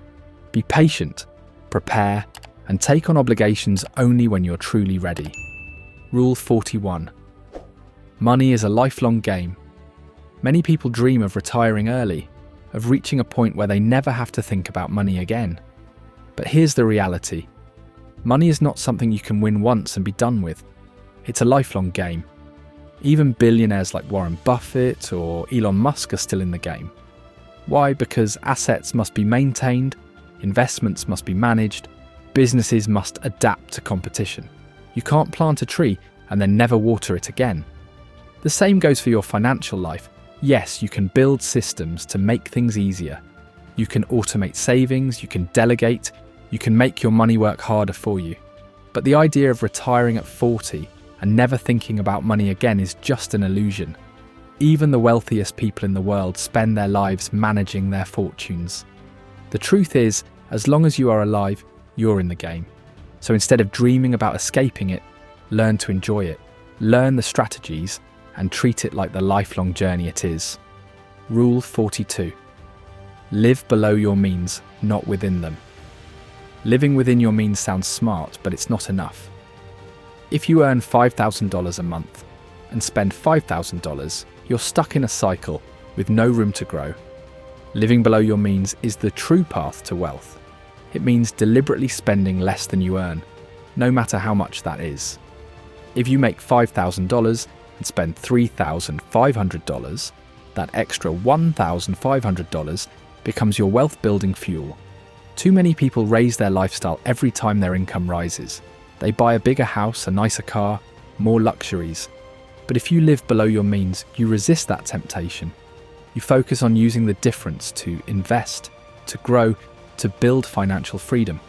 Be patient, prepare, and take on obligations only when you're truly ready. Rule 41. Money is a lifelong game. Many people dream of retiring early, of reaching a point where they never have to think about money again. But here's the reality. Money is not something you can win once and be done with. It's a lifelong game. Even billionaires like Warren Buffett or Elon Musk are still in the game. Why? Because assets must be maintained, investments must be managed, businesses must adapt to competition. You can't plant a tree and then never water it again. The same goes for your financial life. Yes, you can build systems to make things easier. You can automate savings, you can delegate, you can make your money work harder for you. But the idea of retiring at 40 and never thinking about money again is just an illusion. Even the wealthiest people in the world spend their lives managing their fortunes. The truth is, as long as you are alive, you're in the game. So instead of dreaming about escaping it, learn to enjoy it, learn the strategies, and treat it like the lifelong journey it is. Rule 42. Live below your means, not within them. Living within your means sounds smart, but it's not enough. If you earn $5,000 a month and spend $5,000, you're stuck in a cycle with no room to grow. Living below your means is the true path to wealth. It means deliberately spending less than you earn, no matter how much that is. If you make $5,000 and spend $3,500, that extra $1,500 becomes your wealth-building fuel. Too many people raise their lifestyle every time their income rises. They buy a bigger house, a nicer car, more luxuries. But if you live below your means, you resist that temptation. You focus on using the difference to invest, to grow, to build financial freedom.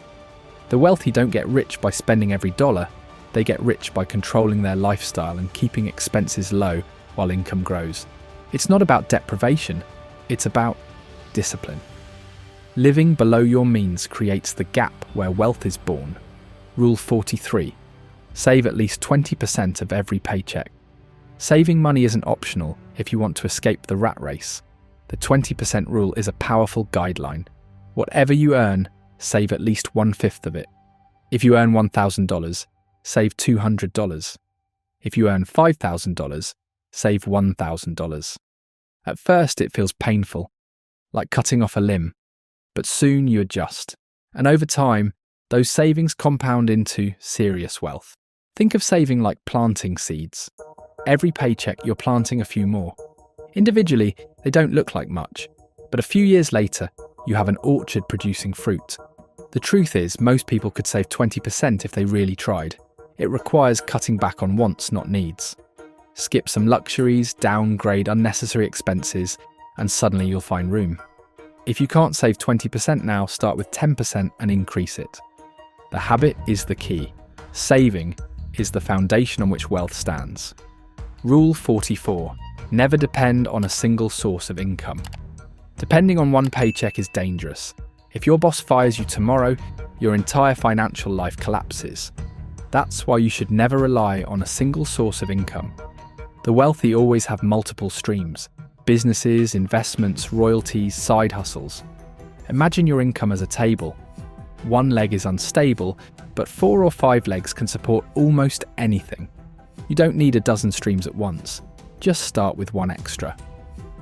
The wealthy don't get rich by spending every dollar. They get rich by controlling their lifestyle and keeping expenses low while income grows. It's not about deprivation, it's about discipline. Living below your means creates the gap where wealth is born. Rule 43. Save at least 20% of every paycheck. Saving money isn't optional if you want to escape the rat race. The 20% rule is a powerful guideline. Whatever you earn, save at least 1/5 of it. If you earn $1,000, save $200. If you earn $5,000, save $1,000. At first it feels painful, like cutting off a limb, but soon you adjust. And over time, those savings compound into serious wealth. Think of saving like planting seeds. Every paycheck you're planting a few more. Individually, they don't look like much, but a few years later, you have an orchard producing fruit. The truth is, most people could save 20% if they really tried. It requires cutting back on wants, not needs. Skip some luxuries, downgrade unnecessary expenses, and suddenly you'll find room. If you can't save 20% now, start with 10% and increase it. The habit is the key. Saving is the foundation on which wealth stands. Rule 44. Never depend on a single source of income. Depending on one paycheck is dangerous. If your boss fires you tomorrow, your entire financial life collapses. That's why you should never rely on a single source of income. The wealthy always have multiple streams: businesses, investments, royalties, side hustles. Imagine your income as a table. One leg is unstable, but 4 or 5 legs can support almost anything. You don't need a dozen streams at once. Just start with one extra.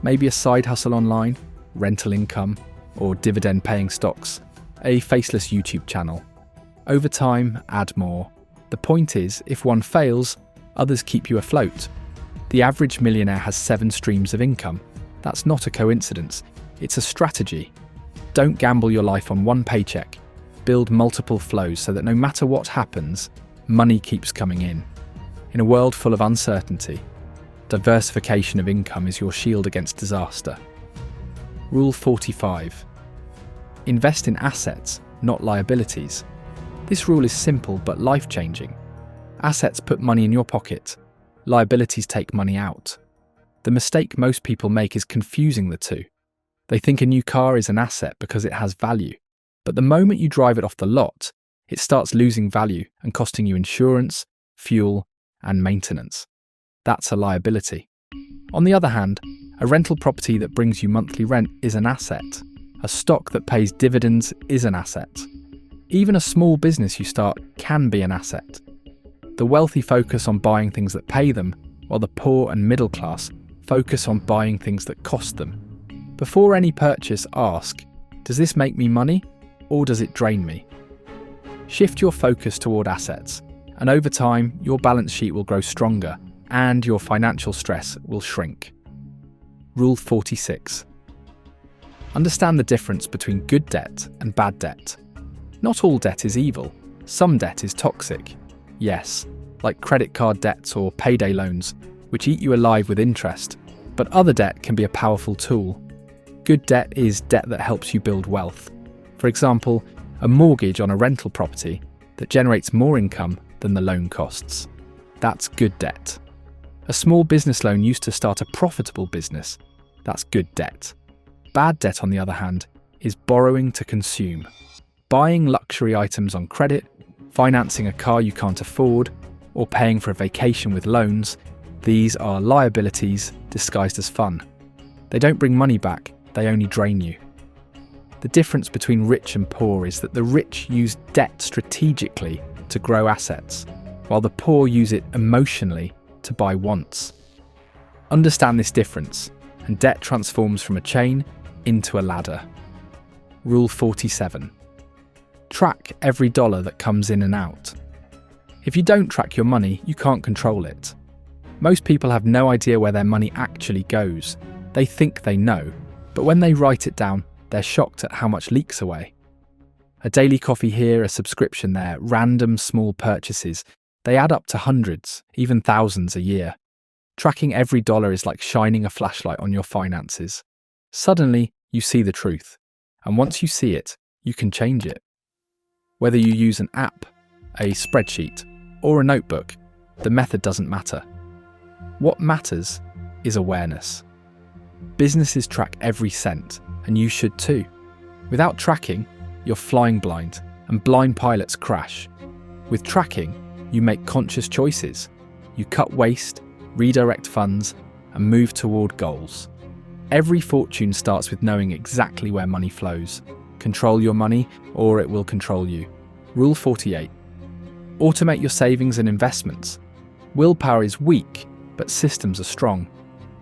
Maybe a side hustle online, rental income, or dividend-paying stocks, a faceless YouTube channel. Over time, add more. The point is, if one fails, others keep you afloat. The average millionaire has 7 streams of income. That's not a coincidence. It's a strategy. Don't gamble your life on one paycheck. Build multiple flows so that no matter what happens, money keeps coming in. In a world full of uncertainty, diversification of income is your shield against disaster. Rule 45. Invest in assets, not liabilities. This rule is simple but life-changing. Assets put money in your pocket. Liabilities take money out. The mistake most people make is confusing the two. They think a new car is an asset because it has value. But the moment you drive it off the lot, it starts losing value and costing you insurance, fuel, and maintenance. That's a liability. On the other hand, a rental property that brings you monthly rent is an asset. A stock that pays dividends is an asset. Even a small business you start can be an asset. The wealthy focus on buying things that pay them, while the poor and middle class focus on buying things that cost them. Before any purchase, ask, does this make me money or does it drain me? Shift your focus toward assets, and over time, your balance sheet will grow stronger and your financial stress will shrink. Rule 46. Understand the difference between good debt and bad debt. Not all debt is evil. Some debt is toxic. Yes, like credit card debts or payday loans, which eat you alive with interest. But other debt can be a powerful tool. Good debt is debt that helps you build wealth. For example, a mortgage on a rental property that generates more income than the loan costs. That's good debt. A small business loan used to start a profitable business. That's good debt. Bad debt, on the other hand, is borrowing to consume. Buying luxury items on credit, financing a car you can't afford, or paying for a vacation with loans, these are liabilities disguised as fun. They don't bring money back, they only drain you. The difference between rich and poor is that the rich use debt strategically to grow assets, while the poor use it emotionally to buy wants. Understand this difference, and debt transforms from a chain into a ladder. Rule 47. Track every dollar that comes in and out. If you don't track your money, you can't control it. Most people have no idea where their money actually goes. They think they know, but when they write it down, they're shocked at how much leaks away. A daily coffee here, a subscription there, random small purchases, they add up to hundreds, even thousands a year. Tracking every dollar is like shining a flashlight on your finances. Suddenly, you see the truth, and once you see it, you can change it. Whether you use an app, a spreadsheet, or a notebook, the method doesn't matter. What matters is awareness. Businesses track every cent, and you should too. Without tracking, you're flying blind, and blind pilots crash. With tracking, you make conscious choices. You cut waste, redirect funds, and move toward goals. Every fortune starts with knowing exactly where money flows. Control your money, or it will control you. Rule 48. Automate your savings and investments. Willpower is weak, but systems are strong.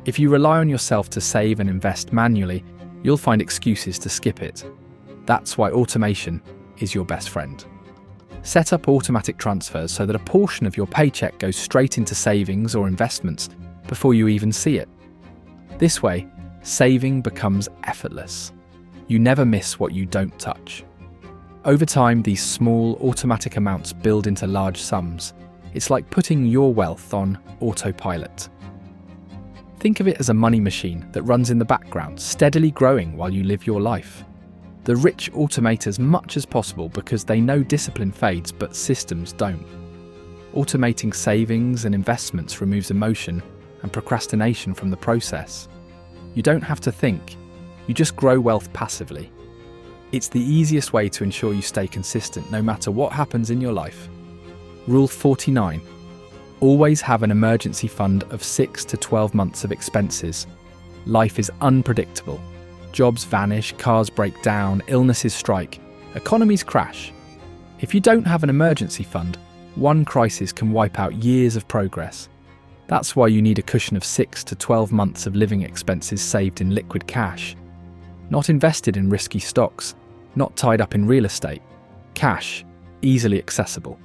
If you rely on yourself to save and invest manually, you'll find excuses to skip it. That's why automation is your best friend. Set up automatic transfers so that a portion of your paycheck goes straight into savings or investments before you even see it. This way, saving becomes effortless. You never miss what you don't touch. Over time, these small automatic amounts build into large sums. It's like putting your wealth on autopilot. Think of it as a money machine that runs in the background, steadily growing while you live your life. The rich automate as much as possible because they know discipline fades, but systems don't. Automating savings and investments removes emotion and procrastination from the process. You don't have to think, you just grow wealth passively. It's the easiest way to ensure you stay consistent no matter what happens in your life. Rule 49. Always have an emergency fund of 6 to 12 months of expenses. Life is unpredictable. Jobs vanish, cars break down, illnesses strike, economies crash. If you don't have an emergency fund, one crisis can wipe out years of progress. That's why you need a cushion of 6 to 12 months of living expenses saved in liquid cash. Not invested in risky stocks, not tied up in real estate. Cash, easily accessible.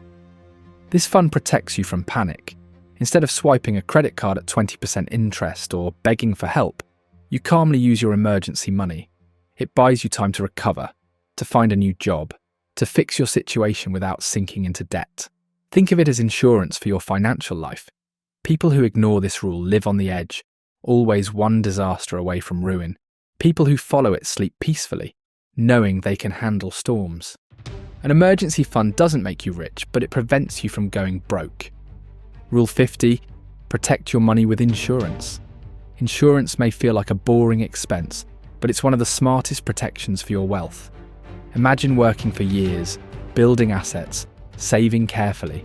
This fund protects you from panic. Instead of swiping a credit card at 20% interest or begging for help, you calmly use your emergency money. It buys you time to recover, to find a new job, to fix your situation without sinking into debt. Think of it as insurance for your financial life. People who ignore this rule live on the edge, always one disaster away from ruin. People who follow it sleep peacefully, knowing they can handle storms. An emergency fund doesn't make you rich, but it prevents you from going broke. Rule 50. Protect your money with insurance. Insurance may feel like a boring expense, but it's one of the smartest protections for your wealth. Imagine working for years, building assets, saving carefully,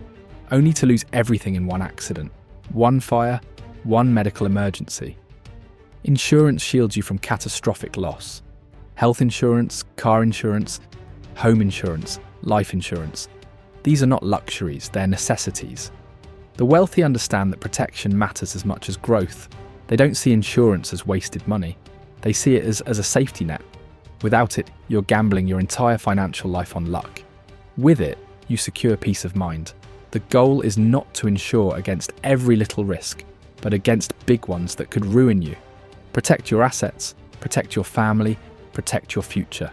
only to lose everything in one accident, one fire, one medical emergency. Insurance shields you from catastrophic loss. Health insurance, car insurance, home insurance, life insurance. These are not luxuries, they're necessities. The wealthy understand that protection matters as much as growth. They don't see insurance as wasted money. They see it as a safety net. Without it, you're gambling your entire financial life on luck. With it, you secure peace of mind. The goal is not to insure against every little risk, but against big ones that could ruin you. Protect your assets, protect your family, protect your future.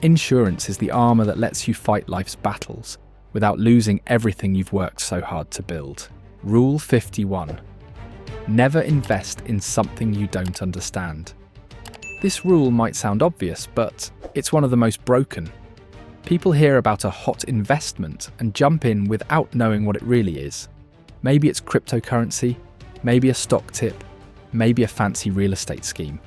Insurance is the armor that lets you fight life's battles without losing everything you've worked so hard to build. Rule 51. Never invest in something you don't understand. This rule might sound obvious, but it's one of the most broken. People hear about a hot investment and jump in without knowing what it really is. Maybe it's cryptocurrency, maybe a stock tip, maybe a fancy real estate scheme.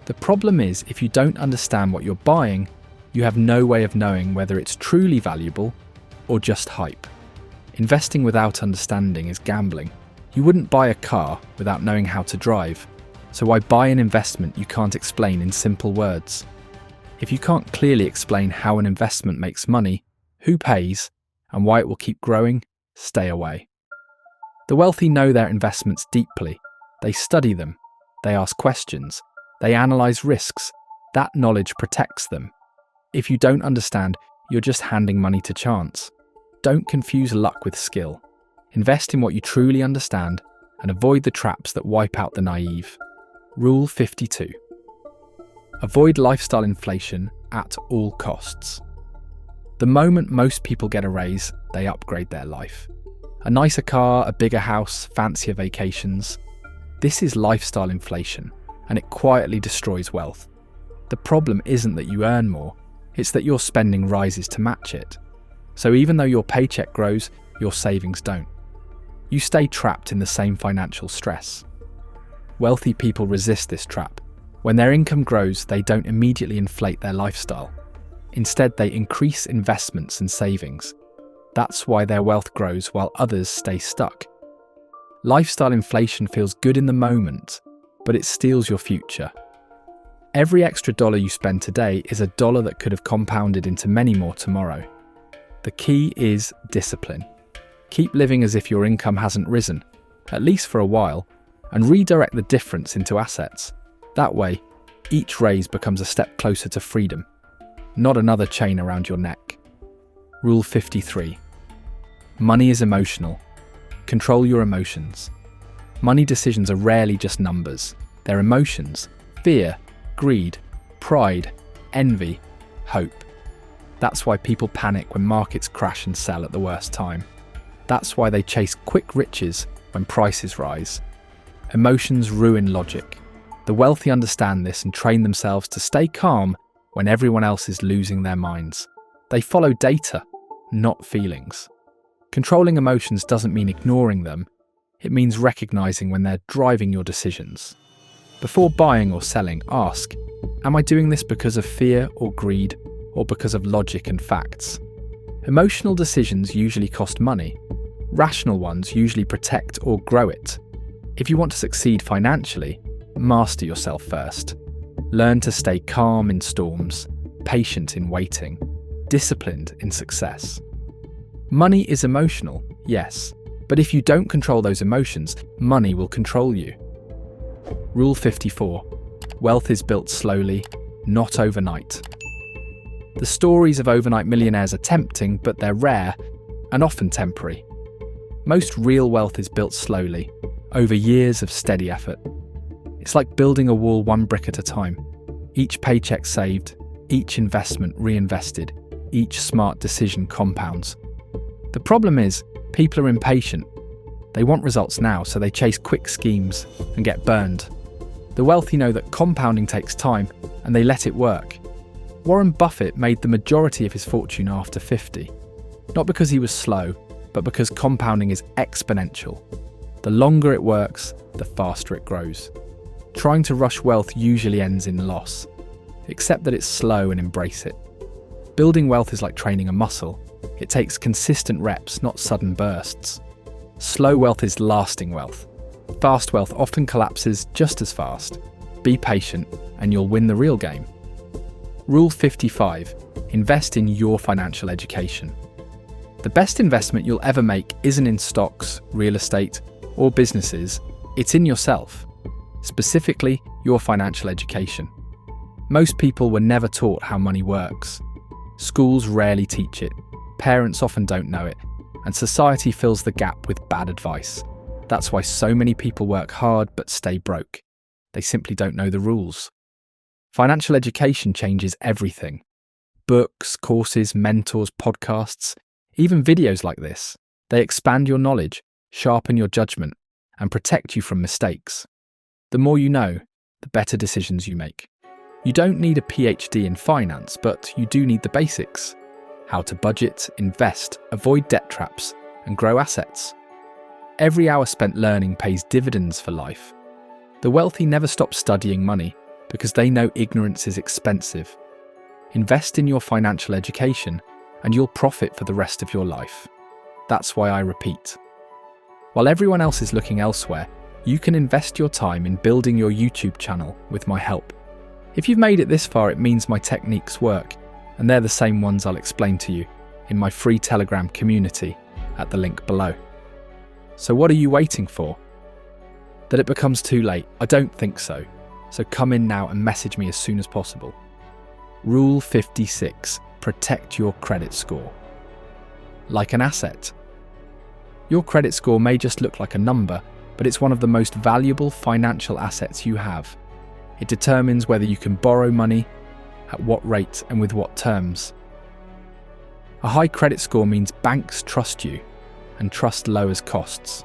The problem is, if you don't understand what you're buying, you have no way of knowing whether it's truly valuable or just hype. Investing without understanding is gambling. You wouldn't buy a car without knowing how to drive, so why buy an investment you can't explain in simple words? If you can't clearly explain how an investment makes money, who pays, and why it will keep growing, stay away. The wealthy know their investments deeply. They study them. They ask questions. They analyse risks. That knowledge protects them. If you don't understand, you're just handing money to chance. Don't confuse luck with skill. Invest in what you truly understand and avoid the traps that wipe out the naive. Rule 52. Avoid lifestyle inflation at all costs. The moment most people get a raise, they upgrade their life. A nicer car, a bigger house, fancier vacations. This is lifestyle inflation, and it quietly destroys wealth. The problem isn't that you earn more, it's that your spending rises to match it. So even though your paycheck grows, your savings don't. You stay trapped in the same financial stress. Wealthy people resist this trap. When their income grows, they don't immediately inflate their lifestyle. Instead, they increase investments and savings. That's why their wealth grows while others stay stuck. Lifestyle inflation feels good in the moment, but it steals your future. Every extra dollar you spend today is a dollar that could have compounded into many more tomorrow. The key is discipline. Keep living as if your income hasn't risen, at least for a while, and redirect the difference into assets. That way, each raise becomes a step closer to freedom, not another chain around your neck. Rule 53. Money is emotional. Control your emotions. Money decisions are rarely just numbers. They're emotions: fear, greed, pride, envy, hope. That's why people panic when markets crash and sell at the worst time. That's why they chase quick riches when prices rise. Emotions ruin logic. The wealthy understand this and train themselves to stay calm when everyone else is losing their minds. They follow data, not feelings. Controlling emotions doesn't mean ignoring them. It means recognizing when they're driving your decisions. Before buying or selling, ask, am I doing this because of fear or greed, or because of logic and facts? Emotional decisions usually cost money. Rational ones usually protect or grow it. If you want to succeed financially, master yourself first. Learn to stay calm in storms, patient in waiting, disciplined in success. Money is emotional, yes, but if you don't control those emotions, money will control you. Rule 54. Wealth is built slowly, not overnight. The stories of overnight millionaires are tempting, but they're rare and often temporary. Most real wealth is built slowly, over years of steady effort. It's like building a wall one brick at a time. Each paycheck saved, each investment reinvested, each smart decision compounds. The problem is, people are impatient. They want results now, so they chase quick schemes and get burned. The wealthy know that compounding takes time, and they let it work. Warren Buffett made the majority of his fortune after 50. Not because he was slow, but because compounding is exponential. The longer it works, the faster it grows. Trying to rush wealth usually ends in loss. Accept that it's slow and embrace it. Building wealth is like training a muscle. It takes consistent reps, not sudden bursts. Slow wealth is lasting wealth. Fast wealth often collapses just as fast. Be patient and you'll win the real game. Rule 55. Invest in your financial education. The best investment you'll ever make isn't in stocks, real estate, or businesses, it's in yourself, specifically your financial education. Most people were never taught how money works. Schools rarely teach it, parents often don't know it, and society fills the gap with bad advice. That's why so many people work hard but stay broke. They simply don't know the rules. Financial education changes everything. Books, courses, mentors, podcasts, even videos like this. They expand your knowledge, sharpen your judgment, and protect you from mistakes. The more you know, the better decisions you make. You don't need a PhD in finance, but you do need the basics. How to budget, invest, avoid debt traps, and grow assets. Every hour spent learning pays dividends for life. The wealthy never stop studying money because they know ignorance is expensive. Invest in your financial education and you'll profit for the rest of your life. That's why I repeat. While everyone else is looking elsewhere, you can invest your time in building your YouTube channel with my help. If you've made it this far, it means my techniques work, and they're the same ones I'll explain to you in my free Telegram community at the link below. So what are you waiting for? That it becomes too late? I don't think so. So come in now and message me as soon as possible. Rule 56. Protect your credit score. Like an asset. Your credit score may just look like a number, but it's one of the most valuable financial assets you have. It determines whether you can borrow money, at what rate and with what terms. A high credit score means banks trust you, and trust lowers costs.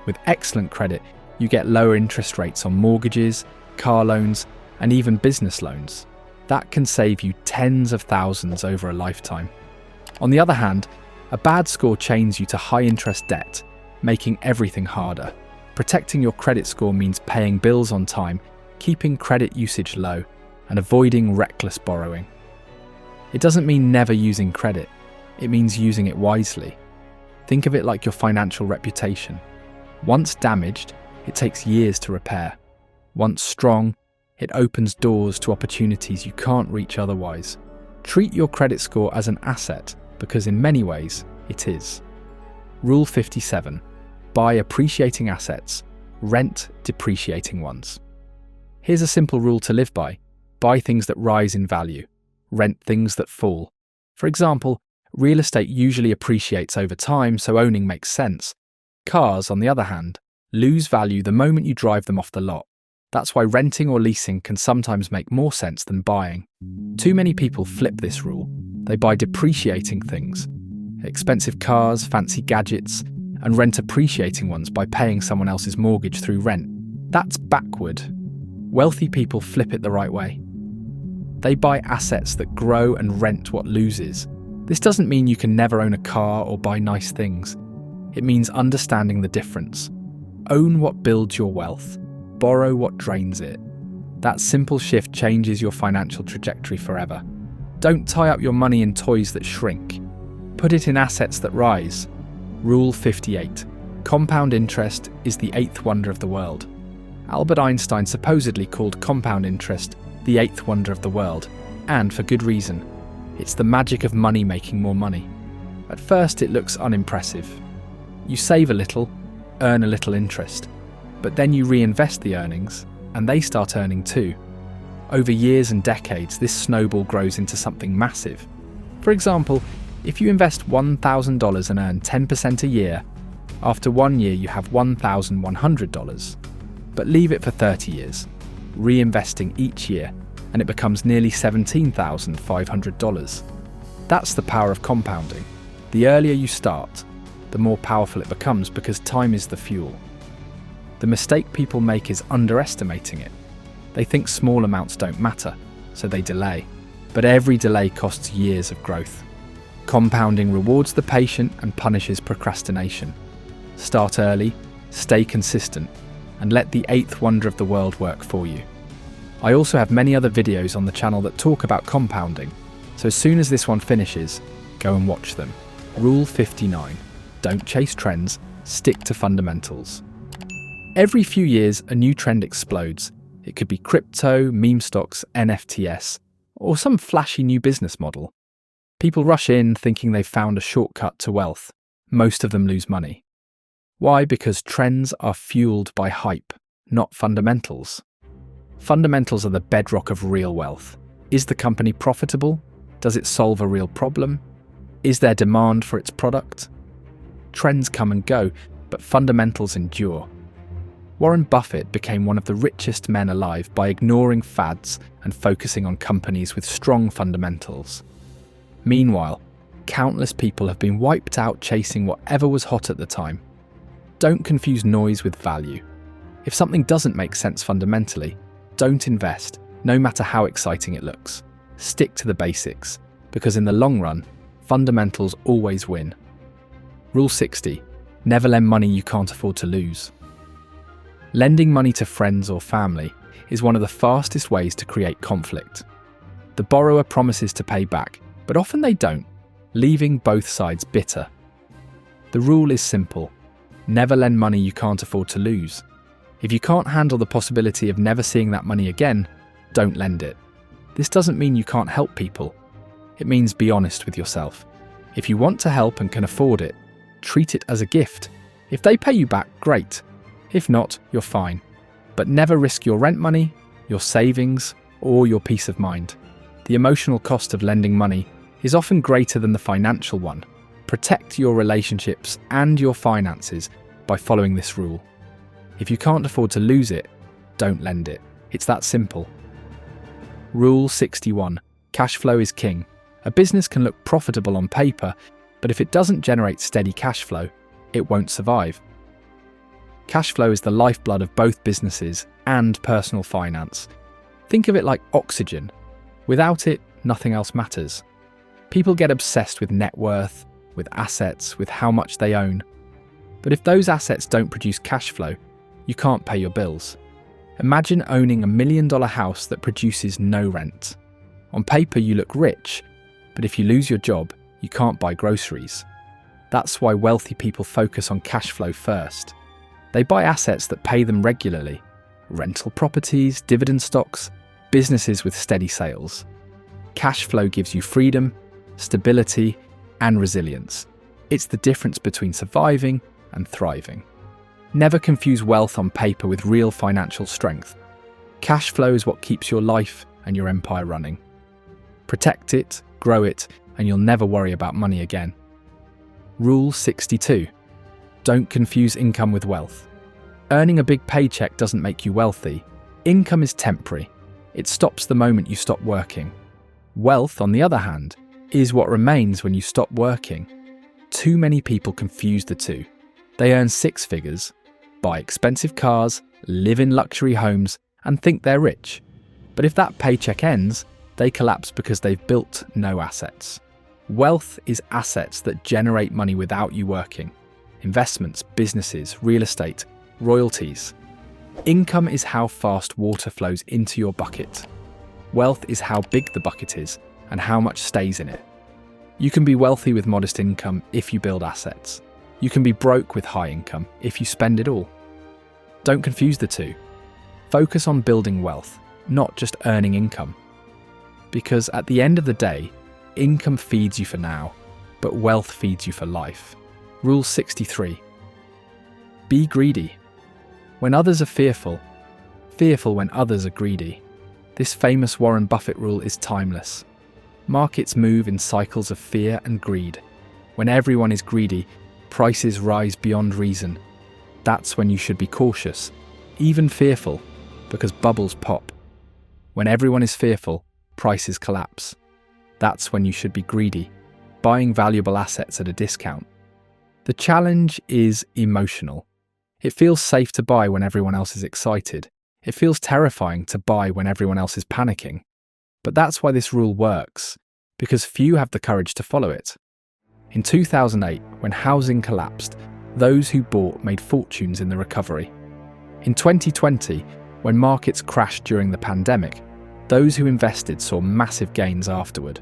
With excellent credit, you get lower interest rates on mortgages, car loans, and even business loans. That can save you tens of thousands over a lifetime. On the other hand, a bad score chains you to high-interest debt, making everything harder. Protecting your credit score means paying bills on time, keeping credit usage low, and avoiding reckless borrowing. It doesn't mean never using credit. It means using it wisely. Think of it like your financial reputation. Once damaged, it takes years to repair. Once strong, it opens doors to opportunities you can't reach otherwise. Treat your credit score as an asset, because in many ways, it is. Rule 57. Buy appreciating assets, rent depreciating ones. Here's a simple rule to live by. Buy things that rise in value, rent things that fall. For example, real estate usually appreciates over time, so owning makes sense. Cars, on the other hand, lose value the moment you drive them off the lot. That's why renting or leasing can sometimes make more sense than buying. Too many people flip this rule. They buy depreciating things, expensive cars, fancy gadgets, and rent appreciating ones by paying someone else's mortgage through rent. That's backward. Wealthy people flip it the right way. They buy assets that grow and rent what loses. This doesn't mean you can never own a car or buy nice things. It means understanding the difference. Own what builds your wealth. Borrow what drains it. That simple shift changes your financial trajectory forever. Don't tie up your money in toys that shrink. Put it in assets that rise. Rule 58. Compound interest is the eighth wonder of the world. Albert Einstein supposedly called compound interest the eighth wonder of the world, and for good reason. It's the magic of money making more money. At first it looks unimpressive. You save a little, earn a little interest, but then you reinvest the earnings, and they start earning too. Over years and decades, this snowball grows into something massive. For example, if you invest $1,000 and earn 10% a year, after 1 year you have $1,100. But leave it for 30 years, reinvesting each year, and it becomes nearly $17,500. That's the power of compounding. The earlier you start, the more powerful it becomes because time is the fuel. The mistake people make is underestimating it. They think small amounts don't matter, so they delay. But every delay costs years of growth. Compounding rewards the patient and punishes procrastination. Start early, stay consistent, and let the eighth wonder of the world work for you. I also have many other videos on the channel that talk about compounding, so as soon as this one finishes, go and watch them. Rule 59. Don't chase trends, stick to fundamentals. Every few years, a new trend explodes. It could be crypto, meme stocks, NFTs, or some flashy new business model. People rush in thinking they've found a shortcut to wealth. Most of them lose money. Why? Because trends are fueled by hype, not fundamentals. Fundamentals are the bedrock of real wealth. Is the company profitable? Does it solve a real problem? Is there demand for its product? Trends come and go, but fundamentals endure. Warren Buffett became one of the richest men alive by ignoring fads and focusing on companies with strong fundamentals. Meanwhile, countless people have been wiped out chasing whatever was hot at the time. Don't confuse noise with value. If something doesn't make sense fundamentally, don't invest, no matter how exciting it looks. Stick to the basics, because in the long run, fundamentals always win. Rule 60. Never lend money you can't afford to lose. Lending money to friends or family is one of the fastest ways to create conflict. The borrower promises to pay back, but often they don't, leaving both sides bitter. The rule is simple. Never lend money you can't afford to lose. If you can't handle the possibility of never seeing that money again, don't lend it. This doesn't mean you can't help people. It means be honest with yourself. If you want to help and can afford it, treat it as a gift. If they pay you back, great. If not, you're fine. But never risk your rent money, your savings, or your peace of mind. The emotional cost of lending money is often greater than the financial one. Protect your relationships and your finances by following this rule. If you can't afford to lose it, don't lend it. It's that simple. Rule 61. Cash flow is king. A business can look profitable on paper, but if it doesn't generate steady cash flow, it won't survive. Cash flow is the lifeblood of both businesses and personal finance. Think of it like oxygen. Without it, nothing else matters. People get obsessed with net worth, with assets, with how much they own. But if those assets don't produce cash flow, you can't pay your bills. Imagine owning $1 million house that produces no rent. On paper, you look rich, but if you lose your job, you can't buy groceries. That's why wealthy people focus on cash flow first. They buy assets that pay them regularly. Rental properties, dividend stocks, businesses with steady sales. Cash flow gives you freedom, stability, and resilience. It's the difference between surviving and thriving. Never confuse wealth on paper with real financial strength. Cash flow is what keeps your life and your empire running. Protect it, grow it, and you'll never worry about money again. Rule 62. Don't confuse income with wealth. Earning a big paycheck doesn't make you wealthy. Income is temporary. It stops the moment you stop working. Wealth, on the other hand, is what remains when you stop working. Too many people confuse the two. They earn six figures, buy expensive cars, live in luxury homes, and think they're rich. But if that paycheck ends, they collapse because they've built no assets. Wealth is assets that generate money without you working. Investments, businesses, real estate, royalties. Income is how fast water flows into your bucket. Wealth is how big the bucket is and how much stays in it. You can be wealthy with modest income if you build assets. You can be broke with high income if you spend it all. Don't confuse the two. Focus on building wealth, not just earning income. Because at the end of the day, income feeds you for now, but wealth feeds you for life. Rule 63. Be greedy. When others are fearful, fearful when others are greedy. This famous Warren Buffett rule is timeless. Markets move in cycles of fear and greed. When everyone is greedy, prices rise beyond reason. That's when you should be cautious, even fearful, because bubbles pop. When everyone is fearful, prices collapse. That's when you should be greedy, buying valuable assets at a discount. The challenge is emotional. It feels safe to buy when everyone else is excited. It feels terrifying to buy when everyone else is panicking. But that's why this rule works, because few have the courage to follow it. In 2008, when housing collapsed, those who bought made fortunes in the recovery. In 2020, when markets crashed during the pandemic, those who invested saw massive gains afterward.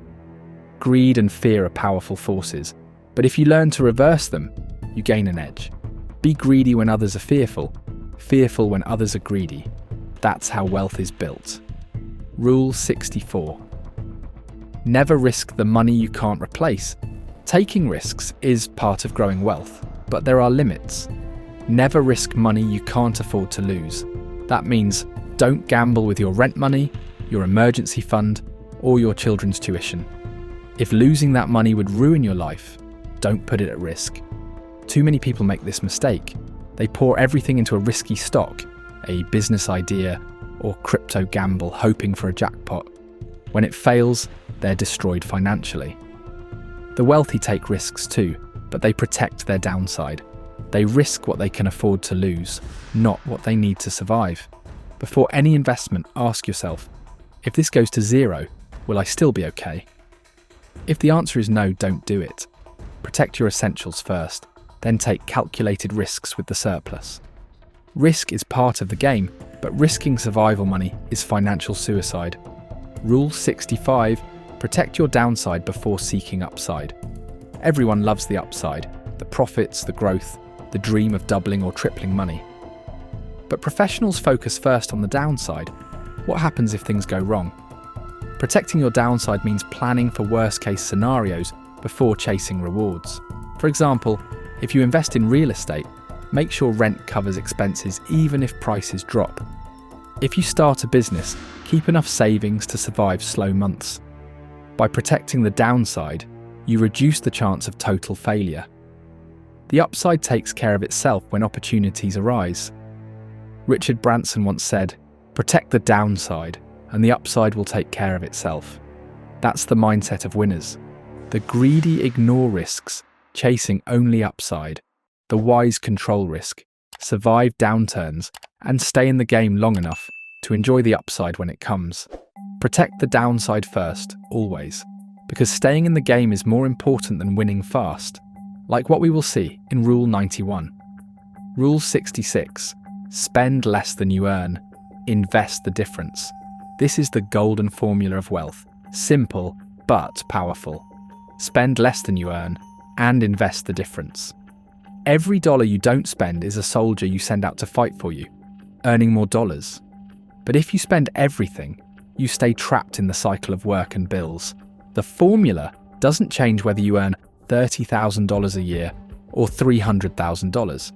Greed and fear are powerful forces, but if you learn to reverse them, you gain an edge. Be greedy when others are fearful, fearful when others are greedy. That's how wealth is built. Rule 64. Never risk the money you can't replace. Taking risks is part of growing wealth, but there are limits. Never risk money you can't afford to lose. That means don't gamble with your rent money, your emergency fund, or your children's tuition. If losing that money would ruin your life, don't put it at risk. Too many people make this mistake. They pour everything into a risky stock, a business idea, or crypto gamble hoping for a jackpot. When it fails, they're destroyed financially. The wealthy take risks too, but they protect their downside. They risk what they can afford to lose, not what they need to survive. Before any investment, ask yourself, if this goes to zero, will I still be okay? If the answer is no, don't do it. Protect your essentials first, then take calculated risks with the surplus. Risk is part of the game, but risking survival money is financial suicide. Rule 65, protect your downside before seeking upside. Everyone loves the upside, the profits, the growth, the dream of doubling or tripling money. But professionals focus first on the downside. What happens if things go wrong? Protecting your downside means planning for worst-case scenarios before chasing rewards. For example, if you invest in real estate, make sure rent covers expenses even if prices drop. If you start a business, keep enough savings to survive slow months. By protecting the downside, you reduce the chance of total failure. The upside takes care of itself when opportunities arise. Richard Branson once said, "Protect the downside, and the upside will take care of itself." That's the mindset of winners. The greedy ignore risks, chasing only upside. The wise control risk, survive downturns, and stay in the game long enough to enjoy the upside when it comes. Protect the downside first, always, because staying in the game is more important than winning fast, like what we will see in Rule 91. Rule 66, spend less than you earn, invest the difference. This is the golden formula of wealth, simple but powerful. Spend less than you earn and invest the difference. Every dollar you don't spend is a soldier you send out to fight for you, earning more dollars. But if you spend everything, you stay trapped in the cycle of work and bills. The formula doesn't change whether you earn $30,000 a year or $300,000.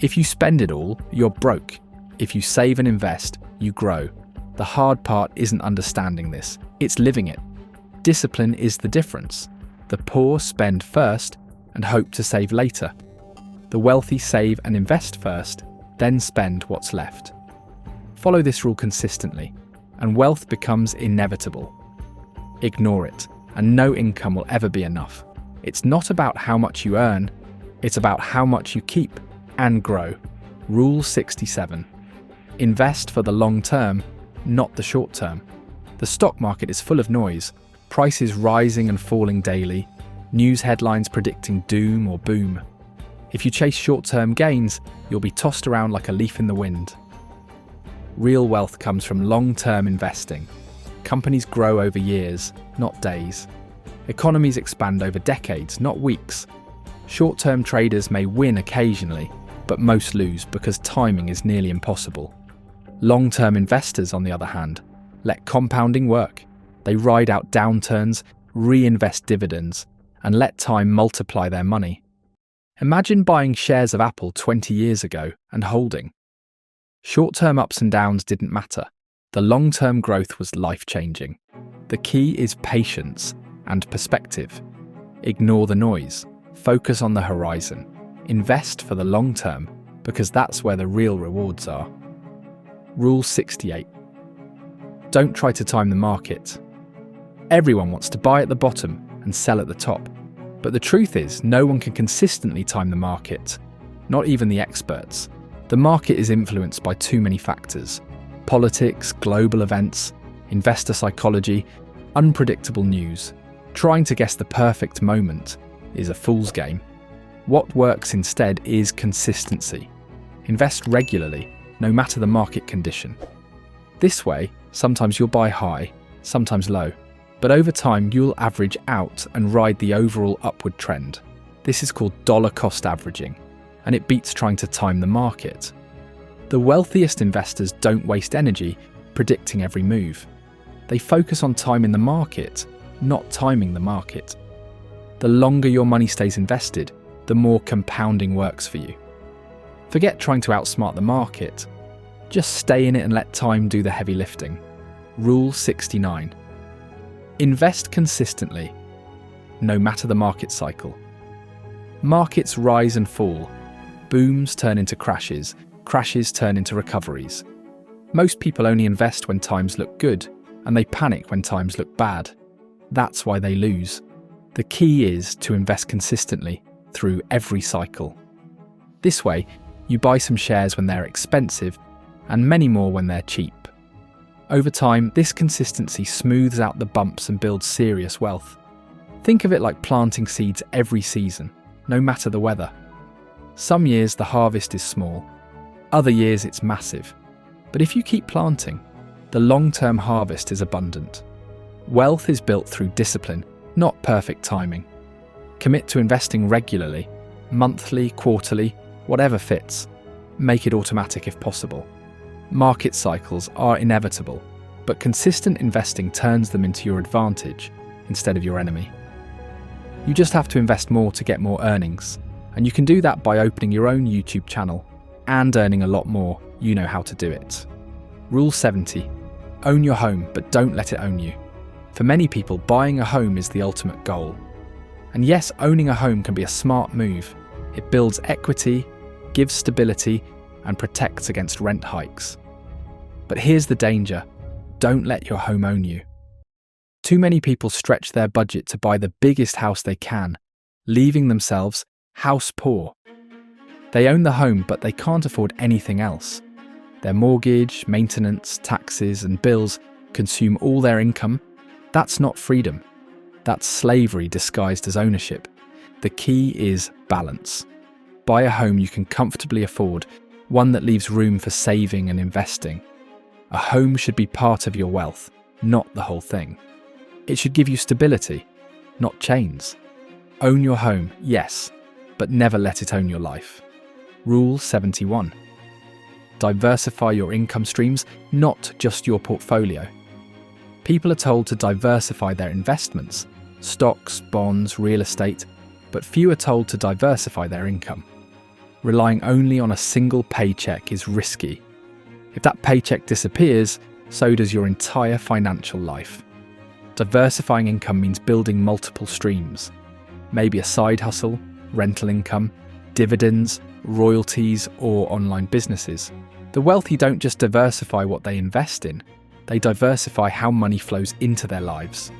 If you spend it all, you're broke. If you save and invest, you grow. The hard part isn't understanding this, it's living it. Discipline is the difference. The poor spend first and hope to save later. The wealthy save and invest first, then spend what's left. Follow this rule consistently, and wealth becomes inevitable. Ignore it, and no income will ever be enough. It's not about how much you earn, it's about how much you keep and grow. Rule 67. Invest for the long term, not the short term. The stock market is full of noise, prices rising and falling daily, news headlines predicting doom or boom. If you chase short-term gains, you'll be tossed around like a leaf in the wind. Real wealth comes from long-term investing. Companies grow over years, not days. Economies expand over decades, not weeks. Short-term traders may win occasionally, but most lose because timing is nearly impossible. Long-term investors, on the other hand, let compounding work. They ride out downturns, reinvest dividends, and let time multiply their money. Imagine buying shares of Apple 20 years ago and holding. Short-term ups and downs didn't matter. The long-term growth was life-changing. The key is patience and perspective. Ignore the noise. Focus on the horizon. Invest for the long term, because that's where the real rewards are. Rule 68. Don't try to time the market. Everyone wants to buy at the bottom and sell at the top. But the truth is, no one can consistently time the market, not even the experts. The market is influenced by too many factors: politics, global events, investor psychology, unpredictable news. Trying to guess the perfect moment is a fool's game. What works instead is consistency. Invest regularly, no matter the market condition. This way, sometimes you'll buy high, sometimes low. But over time, you'll average out and ride the overall upward trend. This is called dollar cost averaging, and it beats trying to time the market. The wealthiest investors don't waste energy predicting every move. They focus on timing the market, not timing the market. The longer your money stays invested, the more compounding works for you. Forget trying to outsmart the market. Just stay in it and let time do the heavy lifting. Rule 69. Invest consistently, no matter the market cycle. Markets rise and fall. Booms turn into crashes. Crashes turn into recoveries. Most people only invest when times look good, and they panic when times look bad. That's why they lose. The key is to invest consistently through every cycle. This way, you buy some shares when they're expensive and many more when they're cheap. Over time, this consistency smooths out the bumps and builds serious wealth. Think of it like planting seeds every season, no matter the weather. Some years the harvest is small, other years it's massive. But if you keep planting, the long-term harvest is abundant. Wealth is built through discipline, not perfect timing. Commit to investing regularly, monthly, quarterly, whatever fits. Make it automatic if possible. Market cycles are inevitable, but consistent investing turns them into your advantage instead of your enemy. You just have to invest more to get more earnings, and you can do that by opening your own YouTube channel and earning a lot more. You know how to do it. Rule 70. Own your home, but don't let it own you. For many people, buying a home is the ultimate goal. And yes, owning a home can be a smart move. It builds equity, gives stability, and protects against rent hikes. But here's the danger. Don't let your home own you. Too many people stretch their budget to buy the biggest house they can, leaving themselves house poor. They own the home, but they can't afford anything else. Their mortgage, maintenance, taxes, and bills consume all their income. That's not freedom. That's slavery disguised as ownership. The key is balance. Buy a home you can comfortably afford, one that leaves room for saving and investing. A home should be part of your wealth, not the whole thing. It should give you stability, not chains. Own your home, yes, but never let it own your life. Rule 71. Diversify your income streams, not just your portfolio. People are told to diversify their investments, stocks, bonds, real estate, but few are told to diversify their income. Relying only on a single paycheck is risky. If that paycheck disappears, so does your entire financial life. Diversifying income means building multiple streams. Maybe a side hustle, rental income, dividends, royalties, or online businesses. The wealthy don't just diversify what they invest in, they diversify how money flows into their lives.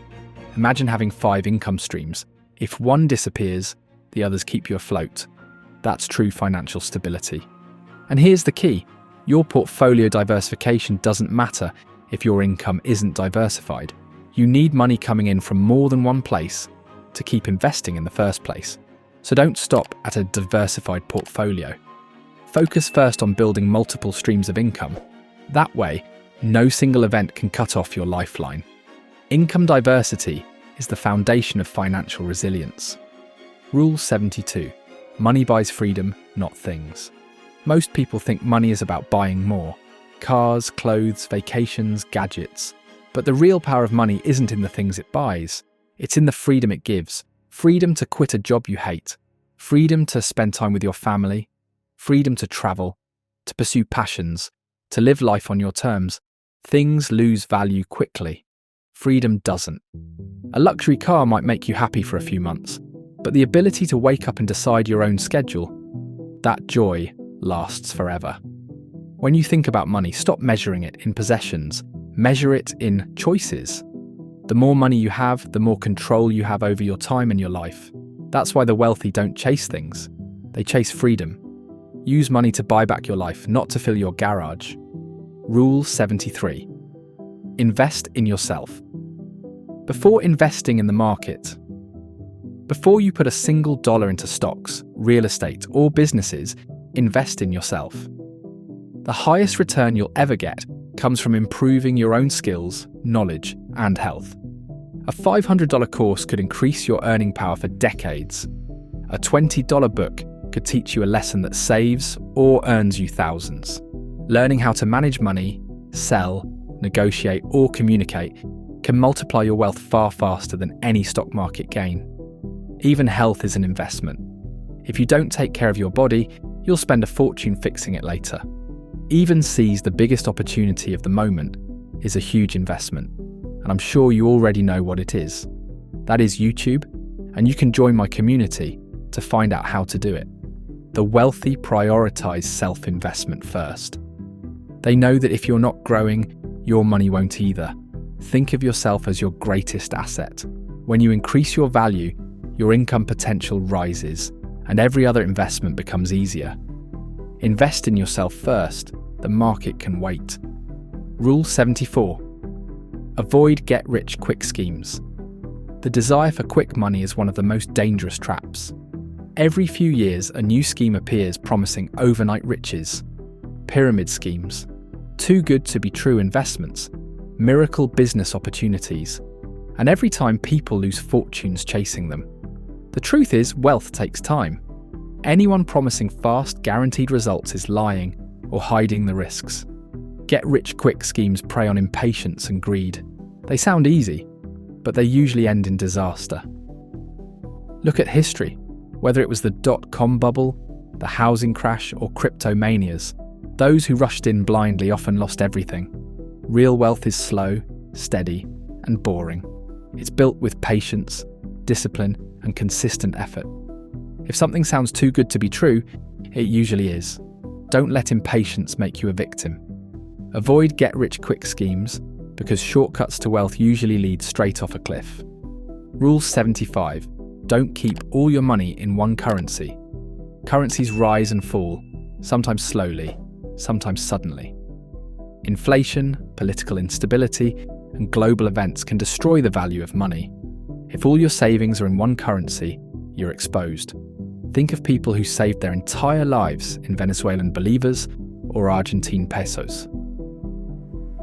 Imagine having 5 income streams. If one disappears, the others keep you afloat. That's true financial stability. And here's the key. Your portfolio diversification doesn't matter if your income isn't diversified. You need money coming in from more than one place to keep investing in the first place. So don't stop at a diversified portfolio. Focus first on building multiple streams of income. That way, no single event can cut off your lifeline. Income diversity is the foundation of financial resilience. Rule 72. Money buys freedom, not things. Most people think money is about buying more. Cars, clothes, vacations, gadgets. But the real power of money isn't in the things it buys. It's in the freedom it gives. Freedom to quit a job you hate. Freedom to spend time with your family. Freedom to travel. To pursue passions. To live life on your terms. Things lose value quickly. Freedom doesn't. A luxury car might make you happy for a few months, but the ability to wake up and decide your own schedule, that joy lasts forever. When you think about money, stop measuring it in possessions. Measure it in choices. The more money you have, the more control you have over your time and your life. That's why the wealthy don't chase things. They chase freedom. Use money to buy back your life, not to fill your garage. Rule 73. Invest in yourself. Before investing in the market, before you put a single dollar into stocks, real estate, or businesses, invest in yourself. The highest return you'll ever get comes from improving your own skills, knowledge, and health. A $500 course could increase your earning power for decades. A $20 book could teach you a lesson that saves or earns you thousands. Learning how to manage money, sell, negotiate, or communicate can multiply your wealth far faster than any stock market gain. Even health is an investment. If you don't take care of your body, you'll spend a fortune fixing it later. Even seize the biggest opportunity of the moment is a huge investment, and I'm sure you already know what it is. That is YouTube, and you can join my community to find out how to do it. The wealthy prioritize self-investment first. They know that if you're not growing, your money won't either. Think of yourself as your greatest asset. When you increase your value, your income potential rises, and every other investment becomes easier. Invest in yourself first. The market can wait. Rule 74. Avoid get-rich-quick schemes. The desire for quick money is one of the most dangerous traps. Every few years, a new scheme appears promising overnight riches. Pyramid schemes, too good to be true investments, miracle business opportunities, and every time people lose fortunes chasing them. The truth is, wealth takes time. Anyone promising fast, guaranteed results is lying or hiding the risks. Get-rich-quick schemes prey on impatience and greed. They sound easy, but they usually end in disaster. Look at history. Whether it was the dot-com bubble, the housing crash, or cryptomanias, those who rushed in blindly often lost everything. Real wealth is slow, steady, and boring. It's built with patience, discipline, and consistent effort. If something sounds too good to be true, it usually is. Don't let impatience make you a victim. Avoid get-rich-quick schemes, because shortcuts to wealth usually lead straight off a cliff. Rule 75. Don't keep all your money in one currency. Currencies rise and fall, sometimes slowly, sometimes suddenly. Inflation, political instability, and global events can destroy the value of money. If all your savings are in one currency, you're exposed. Think of people who saved their entire lives in Venezuelan bolivars or Argentine pesos.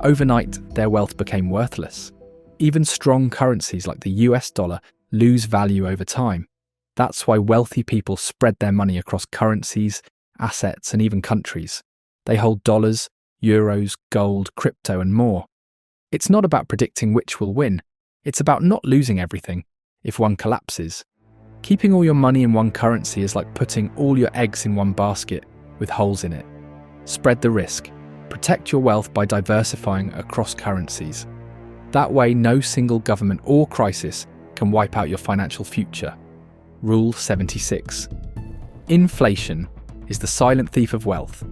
Overnight, their wealth became worthless. Even strong currencies like the US dollar lose value over time. That's why wealthy people spread their money across currencies, assets, and even countries. They hold dollars, euros, gold, crypto, and more. It's not about predicting which will win. It's about not losing everything if one collapses. Keeping all your money in one currency is like putting all your eggs in one basket with holes in it. Spread the risk. Protect your wealth by diversifying across currencies. That way, no single government or crisis can wipe out your financial future. Rule 76. Inflation is the silent thief of wealth.